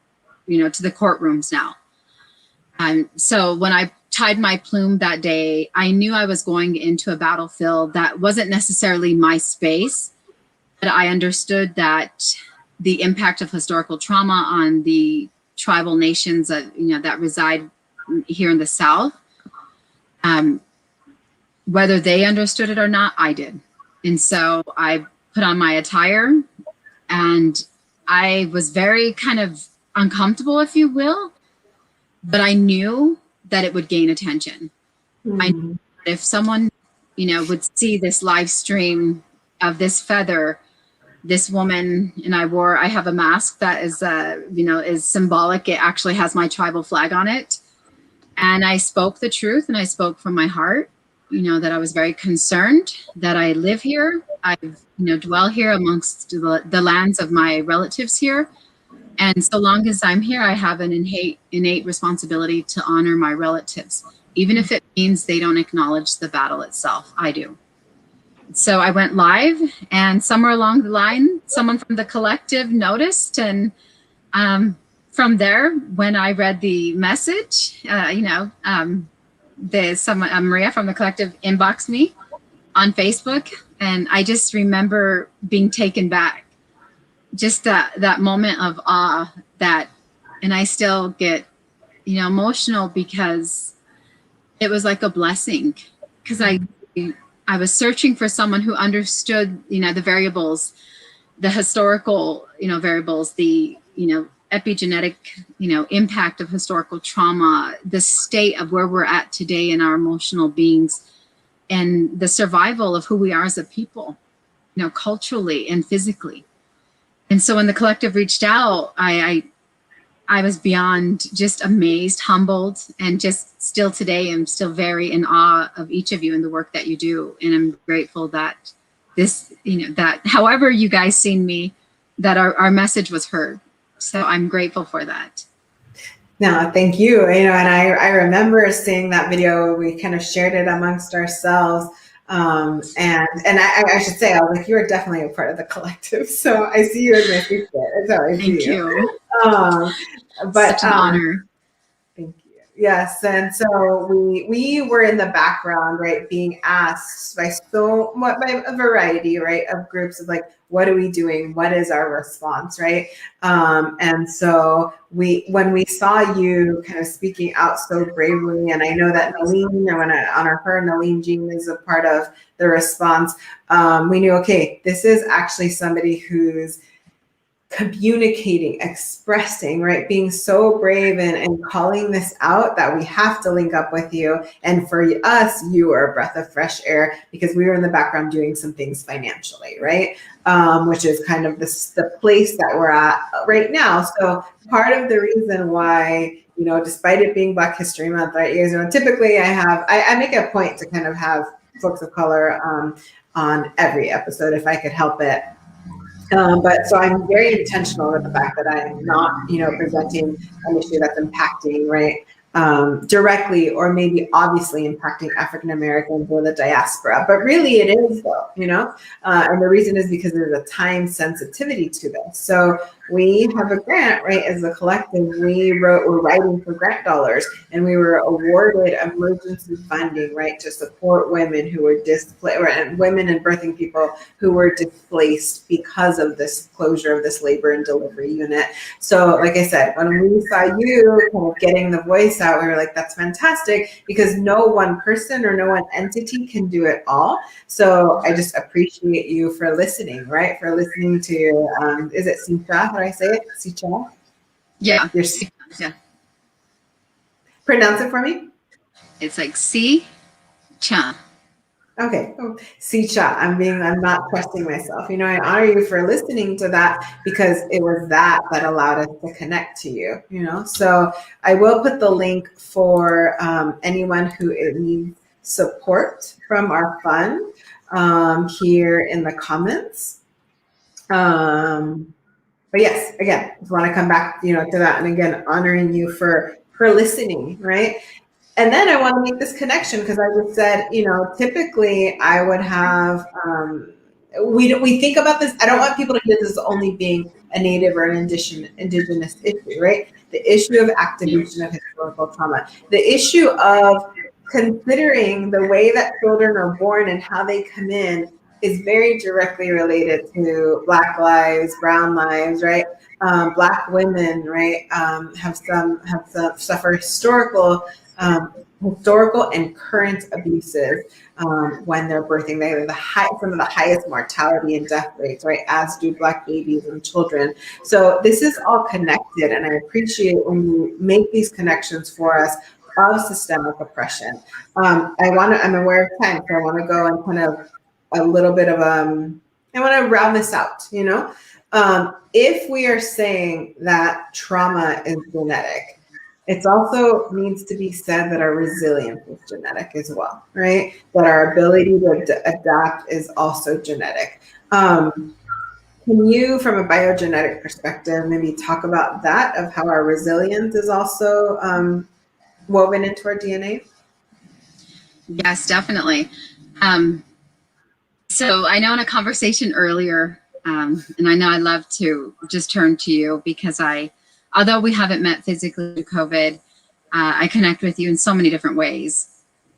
to the courtrooms now. So when I tied my plume that day, I knew I was going into a battlefield that wasn't necessarily my space, but I understood that the impact of historical trauma on the tribal nations that reside here in the South, whether they understood it or not, I did. And so I put on my attire, and I was very kind of uncomfortable, if you will, but I knew that it would gain attention. Mm-hmm. I knew that if someone, would see this live stream of this feather, this woman, and I have a mask that is, is symbolic. It actually has my tribal flag on it. And I spoke the truth, and I spoke from my heart, that I was very concerned that I live here. I, dwell here amongst the lands of my relatives here. And so long as I'm here, I have an innate responsibility to honor my relatives, even if it means they don't acknowledge the battle itself. I do. So I went live, and somewhere along the line, someone from the collective noticed. And from there, when I read the message, Maria from the collective inboxed me on Facebook. And I just remember being taken back, just that moment of awe and I still get, emotional, because it was like a blessing, because I was searching for someone who understood, the variables, the historical, variables, the, epigenetic, impact of historical trauma, the state of where we're at today in our emotional beings, and the survival of who we are as a people, culturally and physically. And so when the collective reached out, I was beyond just amazed, humbled, and just still today, I'm still very in awe of each of you and the work that you do. And I'm grateful that that however you guys seen me, that our message was heard. So I'm grateful for that. No, thank you. And I remember seeing that video. We kind of shared it amongst ourselves. And I should say, I was like, you are definitely a part of the collective. So I see you as my sister. That's how I see you. But such an honor. Thank you. Yes, and so we were in the background, right, being asked by a variety, right, of groups of like, what are we doing? What is our response, right? And so when we saw you kind of speaking out so bravely, and I know that Naleen, I want to honor her, Naleen Jean is a part of the response. We knew, okay, this is actually somebody who's communicating, expressing, right? Being so brave and calling this out that we have to link up with you. And for us, you are a breath of fresh air, because we were in the background doing some things financially, right? Which is kind of the place that we're at right now. So part of the reason why, despite it being Black History Month, right? Typically I make a point to kind of have folks of color on every episode if I could help it. But so I'm very intentional with the fact that I'm not, presenting an issue that's impacting, right, directly or maybe obviously impacting African Americans or the diaspora. But really it is though, and the reason is because there's a time sensitivity to this. So we have a grant, right, as a collective. We're writing for grant dollars, and we were awarded emergency funding, right, to support women who were displaced, and women and birthing people who were displaced because of this closure of this labor and delivery unit. So like I said, when we saw you kind of getting the voice out, we were like, that's fantastic, because no one person or no one entity can do it all. So I just appreciate you for listening, right? For listening to, is it Sincha? How do I say it? Sincha? Yeah. Yeah. Pronounce it for me. It's like Si-cha. Okay. Oh, Sincha. I'm not trusting myself. I honor you for listening to that, because it was that allowed us to connect to you, So I will put the link for anyone who needs support from our fund here in the comments. But yes, again, just want to come back, to that, and again, honoring you for listening, right? And then I want to make this connection, because I just said, typically I would have, we think about this. I don't want people to hear this as only being a Native or an indigenous issue, right? The issue of activation of historical trauma, the issue of considering the way that children are born and how they come in is very directly related to Black lives, Brown lives, right? Black women, right, have suffer historical and current abuses when they're birthing. They have some of the highest mortality and death rates, right, as do Black babies and children. So this is all connected, and I appreciate when you make these connections for us of systemic oppression. I'm aware of time, so I want to go and kind of a little bit of I want to round this out. If we are saying that trauma is genetic, it also needs to be said that our resilience is genetic as well, right? That our ability to adapt is also genetic. Can you, from a biogenetic perspective, maybe talk about that, of how our resilience is also woven into our DNA? Yes, definitely. So I know in a conversation earlier, and I know I love to just turn to you, because although we haven't met physically due to COVID, I connect with you in so many different ways,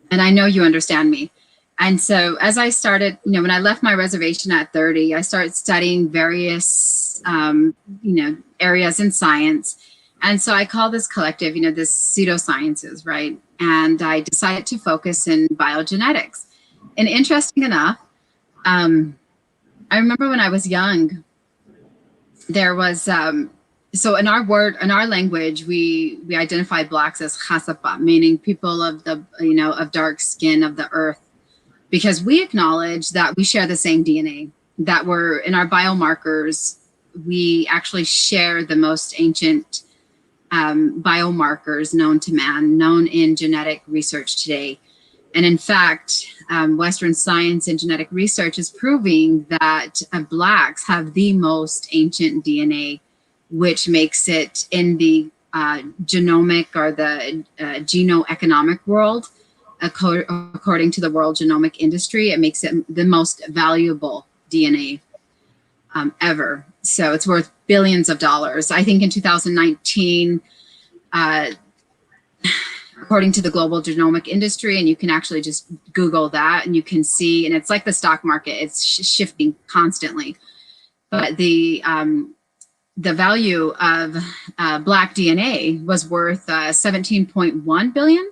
and I know you understand me. And so as I started, when I left my reservation at 30, I started studying various, areas in science. And so I call this collective, this pseudosciences, right? And I decided to focus in biogenetics. And interesting enough, I remember when I was young, there was, so in our language, we identify Blacks as Hasapa, meaning people of of dark skin of the earth, because we acknowledge that we share the same DNA, that we're in our biomarkers. We actually share the most ancient biomarkers known to man, known in genetic research today. And in fact, Western science and genetic research is proving that Blacks have the most ancient DNA, which makes it in the genomic or the genoeconomic world, according to the World Genomic Industry, it makes it the most valuable DNA ever. So it's worth billions of dollars. I think in 2019, according to the Global Genomic Industry, and you can actually just Google that and you can see, and it's like the stock market, it's shifting constantly. But the value of Black DNA was worth 17.1 billion,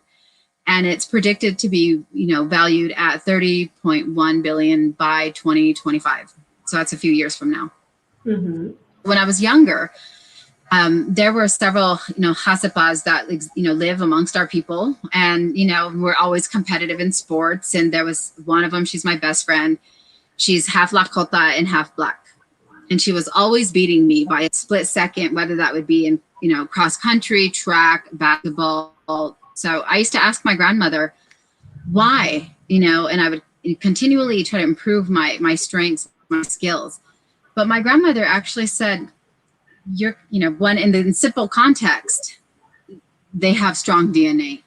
and it's predicted to be, valued at 30.1 billion by 2025. So that's a few years from now. Mm-hmm. When I was younger, there were several, Hasapas that, live amongst our people, and, we're always competitive in sports. And there was one of them, she's my best friend. She's half Lakota and half Black. And she was always beating me by a split second, whether that would be in, cross country, track, basketball. So I used to ask my grandmother why, and I would continually try to improve my strengths, my skills. But my grandmother actually said, one in the simple context, they have strong DNA.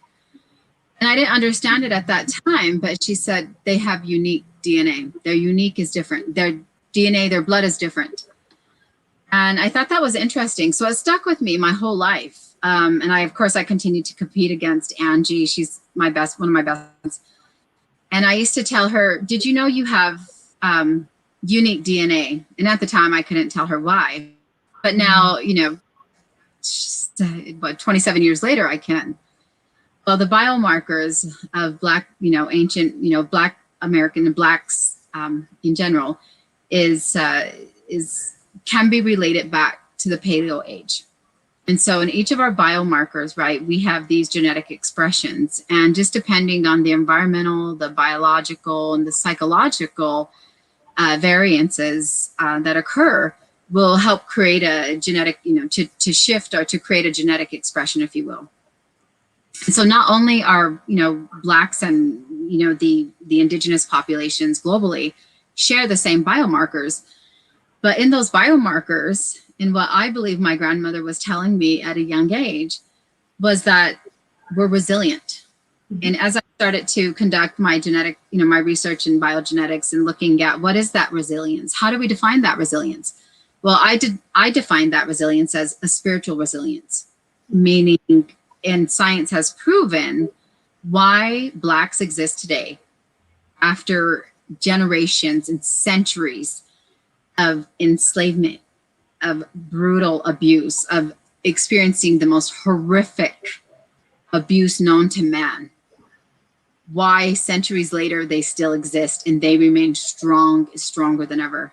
And I didn't understand it at that time, but she said they have unique DNA. Their unique is different. Their DNA, their blood is different. And I thought that was interesting. So it stuck with me my whole life. And of course, I continued to compete against Angie. She's one of my best. And I used to tell her, did you know you have unique DNA? And at the time, I couldn't tell her why. But now, 27 years later, I can. Well, the biomarkers of Black, ancient, Black American and Blacks in general can be related back to the Paleo age. And so in each of our biomarkers, right, we have these genetic expressions, and just depending on the environmental, the biological, and the psychological variances that occur will help create a genetic, to shift or to create a genetic expression, if you will. And so not only are, Blacks and, the indigenous populations globally share the same biomarkers, but in those biomarkers, in what I believe my grandmother was telling me at a young age, was that we're resilient. Mm-hmm. And as I started to conduct my genetic, my research in biogenetics and looking at what is that resilience? How do we define that resilience? Well, I defined that resilience as a spiritual resilience, meaning, and science has proven why Blacks exist today after generations and centuries of enslavement, of brutal abuse, of experiencing the most horrific abuse known to man. Why centuries later they still exist and they remain stronger than ever.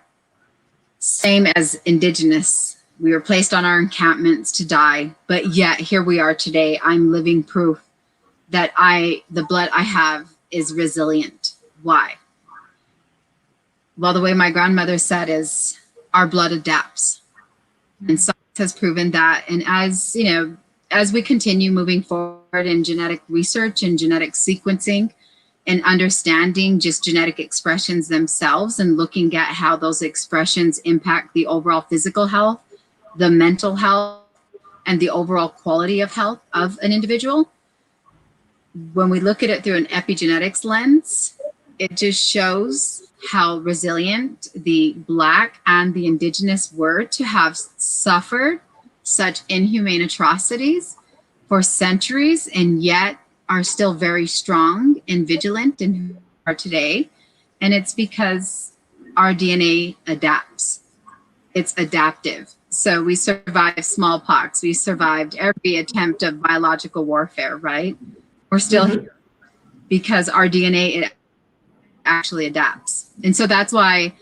Same as indigenous. We were placed on our encampments to die, but yet here we are today. I'm living proof that the blood I have is resilient. Why? Well, the way my grandmother said is our blood adapts. And science has proven that. And as we continue moving forward in genetic research and genetic sequencing and understanding just genetic expressions themselves and looking at how those expressions impact the overall physical health, the mental health, and the overall quality of health of an individual, when we look at it through an epigenetics lens, it just shows how resilient the Black and the indigenous were to have suffered such inhumane atrocities for centuries and yet are still very strong and vigilant in who we are today. And it's because our DNA adapts. It's adaptive. So we survived smallpox. We survived every attempt of biological warfare, right? We're still here because our DNA, it actually adapts. And so that's why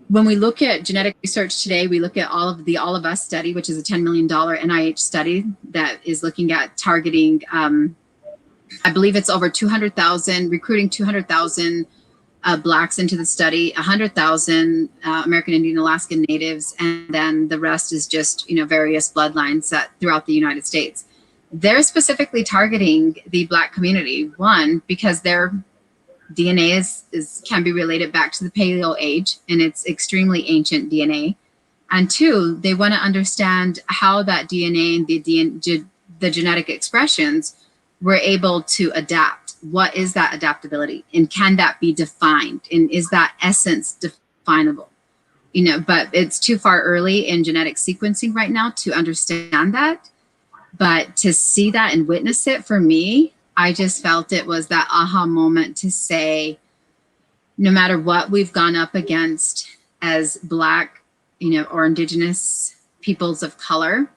when we look at genetic research today, we look at All of Us study, which is a $10 million NIH study that is looking at targeting, I believe it's over 200,000, recruiting 200,000 Blacks into the study, 100,000 American Indian Alaskan Natives, and then the rest is just, various bloodlines throughout the United States. They're specifically targeting the Black community, one, because their DNA can be related back to the Paleo age, and it's extremely ancient DNA. And two, they want to understand how that DNA and the genetic expressions were able to adapt. What is that adaptability? And can that be defined? And is that essence definable? But it's too far early in genetic sequencing right now to understand that. But to see that and witness it, for me, I just felt it was that aha moment to say, no matter what we've gone up against as Black, or indigenous peoples of color,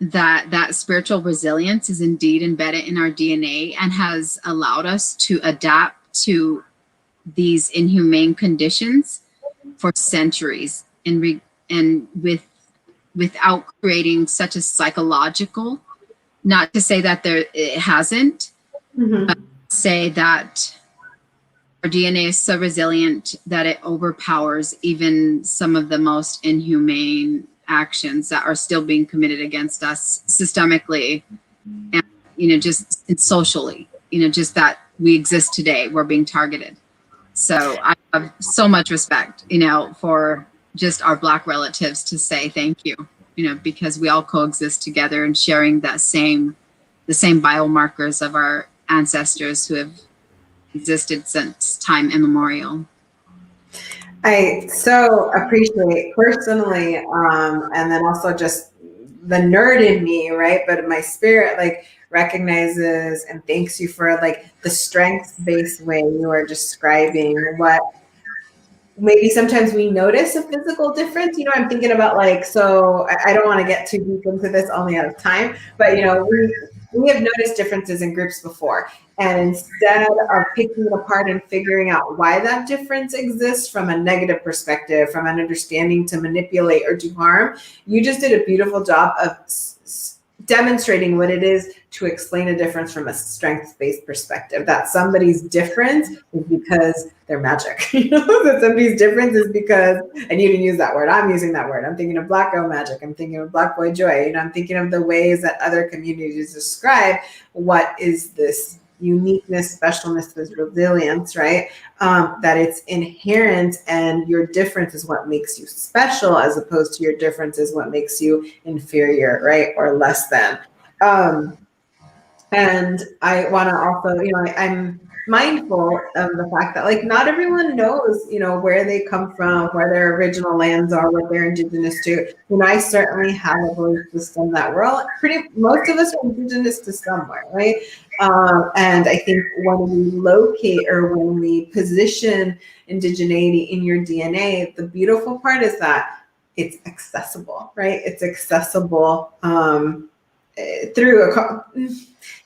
that spiritual resilience is indeed embedded in our DNA and has allowed us to adapt to these inhumane conditions for centuries, and without creating such a psychological, not to say that it hasn't, but say that our DNA is so resilient that it overpowers even some of the most inhumane actions that are still being committed against us systemically and, just socially, just that we exist today, we're being targeted. So I have so much respect, for just our Black relatives to say thank you, because we all coexist together and sharing the same biomarkers of our ancestors who have existed since time immemorial. I so appreciate personally, and then also just the nerd in me, right? But my spirit like recognizes and thanks you for like the strength-based way you are describing what maybe sometimes we notice a physical difference. I'm thinking about like, so I don't want to get too deep into this only out of time, but we have noticed differences in groups before. And instead of picking it apart and figuring out why that difference exists from a negative perspective, from an understanding to manipulate or do harm, you just did a beautiful job of demonstrating what it is to explain a difference from a strength-based perspective. That somebody's difference is because they're magic. That somebody's difference is because, and you didn't use that word, I'm using that word. I'm thinking of Black girl magic. I'm thinking of Black boy joy. I'm thinking of the ways that other communities describe what is this uniqueness, specialness, this resilience, right? That it's inherent, and your difference is what makes you special, as opposed to your difference is what makes you inferior, right? Or less than. And I want to also, I'm mindful of the fact that like not everyone knows, where they come from, where their original lands are, what they're indigenous to. I certainly have a belief system that we're all most of us are indigenous to somewhere, right? And I think when we locate or when we position indigeneity in your DNA, the beautiful part is that it's accessible, right? It's accessible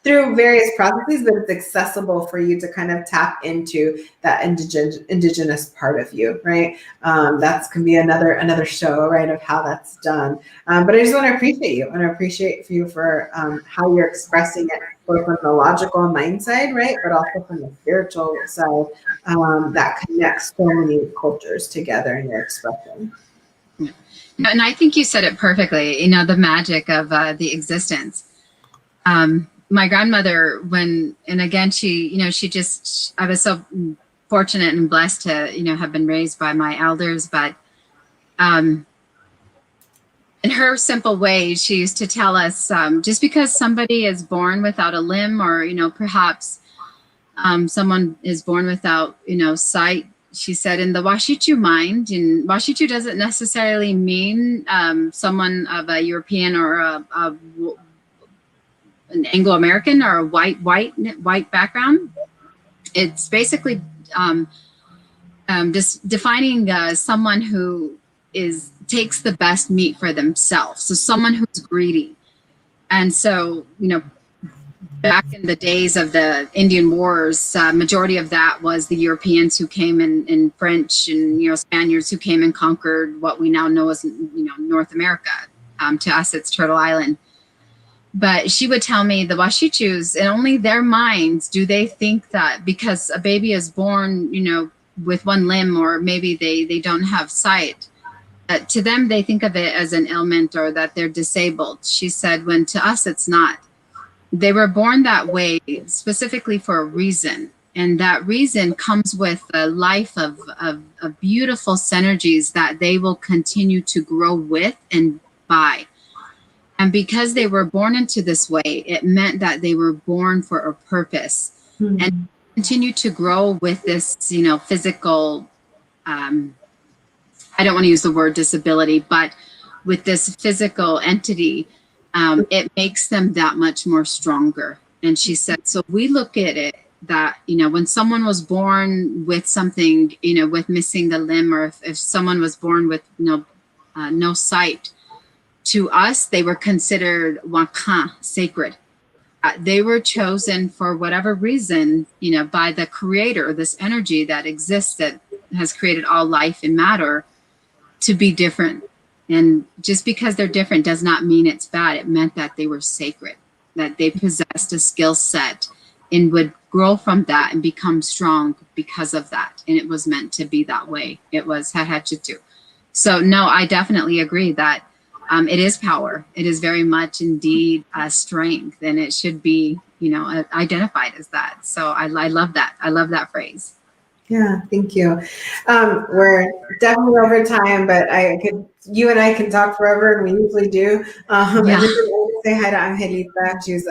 through various processes, but it's accessible for you to kind of tap into that indigenous part of you, right? That can be another show, right, of how that's done. But I just want to appreciate you, and I appreciate you for how you're expressing it, both from the logical mind side, right, but also from the spiritual side, that connects so many cultures together in your expression. And I think you said it perfectly, the magic of the existence. My grandmother, and again, I was so fortunate and blessed to, have been raised by my elders, but in her simple way, she used to tell us, just because somebody is born without a limb, or, perhaps someone is born without, sight, she said, in the Washichu mind, and Washichu doesn't necessarily mean someone of a European or an Anglo-American or a white background. It's basically just defining someone who takes the best meat for themselves. So someone who's greedy. And so, back in the days of the Indian Wars, majority of that was the Europeans who came in French and, Spaniards who came and conquered what we now know as, North America. To us, it's Turtle Island. But she would tell me the Washichus, in only their minds do they think that because a baby is born, with one limb, or maybe they don't have sight, that to them they think of it as an ailment or that they're disabled. She said, when to us it's not. They were born that way specifically for a reason. And that reason comes with a life of beautiful synergies that they will continue to grow with and by. And because they were born into this way, it meant that they were born for a purpose. Mm-hmm. And continue to grow with this, physical, I don't want to use the word disability, but with this physical entity, it makes them that much more stronger. And she said, so we look at it that, when someone was born with something, with missing the limb, or if someone was born with no sight, to us, they were considered wakan, sacred. They were chosen for whatever reason, by the creator, this energy that exists, that has created all life and matter, to be different. And just because they're different does not mean it's bad. It meant that they were sacred, that they possessed a skill set and would grow from that and become strong because of that. And it was meant to be that way. It was Hahachitu. So no, I definitely agree that it is power. It is very much indeed strength, and it should be, identified as that. So I love that. I love that phrase. Yeah, thank you. We're definitely over time, but you and I can talk forever, and we usually do. I Yeah. just want to say hi to Angelita. She's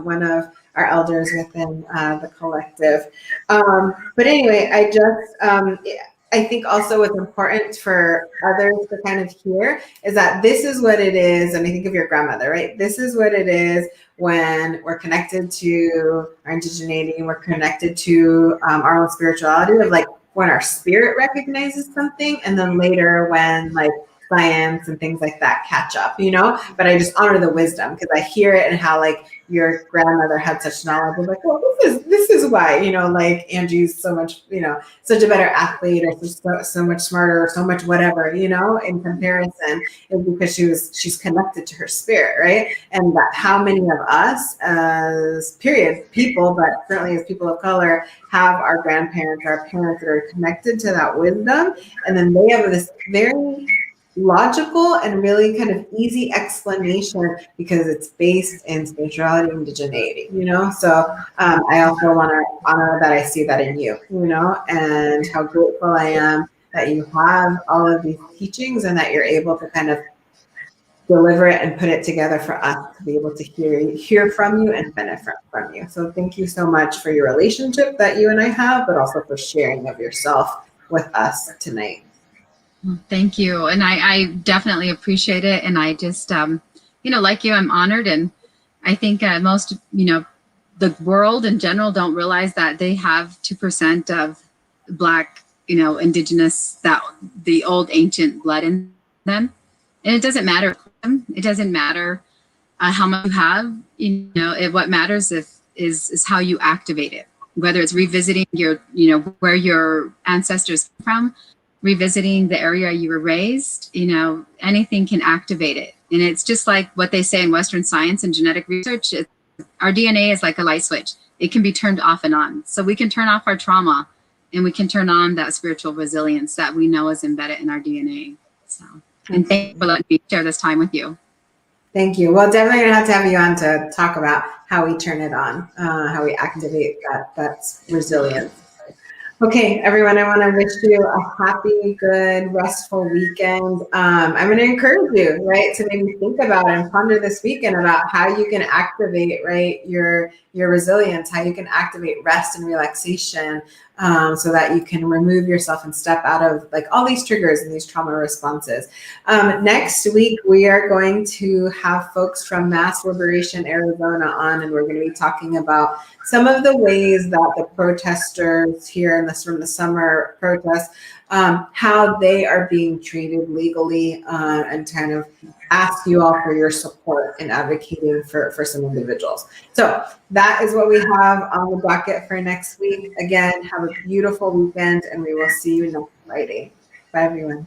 one of our elders within the collective. But anyway, I think also what's important for others to kind of hear is that this is what it is. And I think of your grandmother, right? This is what it is when we're connected to our indigeneity, we're connected to our own spirituality, of like when our spirit recognizes something, and then later when like science and things like that catch up, you know. But I just honor the wisdom because I hear it, and how like your grandmother had such knowledge of like, well, this is why, you know, like Angie's so much, you know, such a better athlete, or so much smarter, or so much whatever, you know, in comparison, is because she's connected to her spirit, right? And that how many of us as period people, but certainly as people of color, have our grandparents, our parents that are connected to that wisdom, and then they have this very logical and really kind of easy explanation because it's based in spirituality and indigeneity, you know. So I also want to honor that I see that in you, you know, and how grateful I am that you have all of these teachings and that you're able to kind of deliver it and put it together for us to be able to hear from you and benefit from you. So thank you so much for your relationship that you and I have, but also for sharing of yourself with us tonight. Thank you. And I definitely appreciate it. And I just, like you, I'm honored. And I think most, the world in general don't realize that they have 2% of Black, indigenous, that the old ancient blood in them. And it doesn't matter. It doesn't matter how much you have, what matters is how you activate it, whether it's revisiting your, where your ancestors come from, revisiting the area you were raised, anything can activate it. And it's just like what they say in Western science and genetic research, our DNA is like a light switch. It can be turned off and on. So we can turn off our trauma and we can turn on that spiritual resilience that we know is embedded in our DNA. So, and thank you for letting me share this time with you. Thank you. Well, definitely gonna have to have you on to talk about how we turn it on, how we activate that resilience. Okay, everyone, I want to wish you a happy, good, restful weekend. I'm going to encourage you, right, to maybe think about and ponder this weekend about how you can activate, right, your resilience, how you can activate rest and relaxation, so that you can remove yourself and step out of like all these triggers and these trauma responses. Next week, we are going to have folks from Mass Liberation Arizona on, and we're going to be talking about some of the ways that the protesters here in from the summer protests, how they are being treated legally, and kind of ask you all for your support in advocating for some individuals. So that is what we have on the docket for next week. Again, have a beautiful weekend, and we will see you next Friday. Bye, everyone.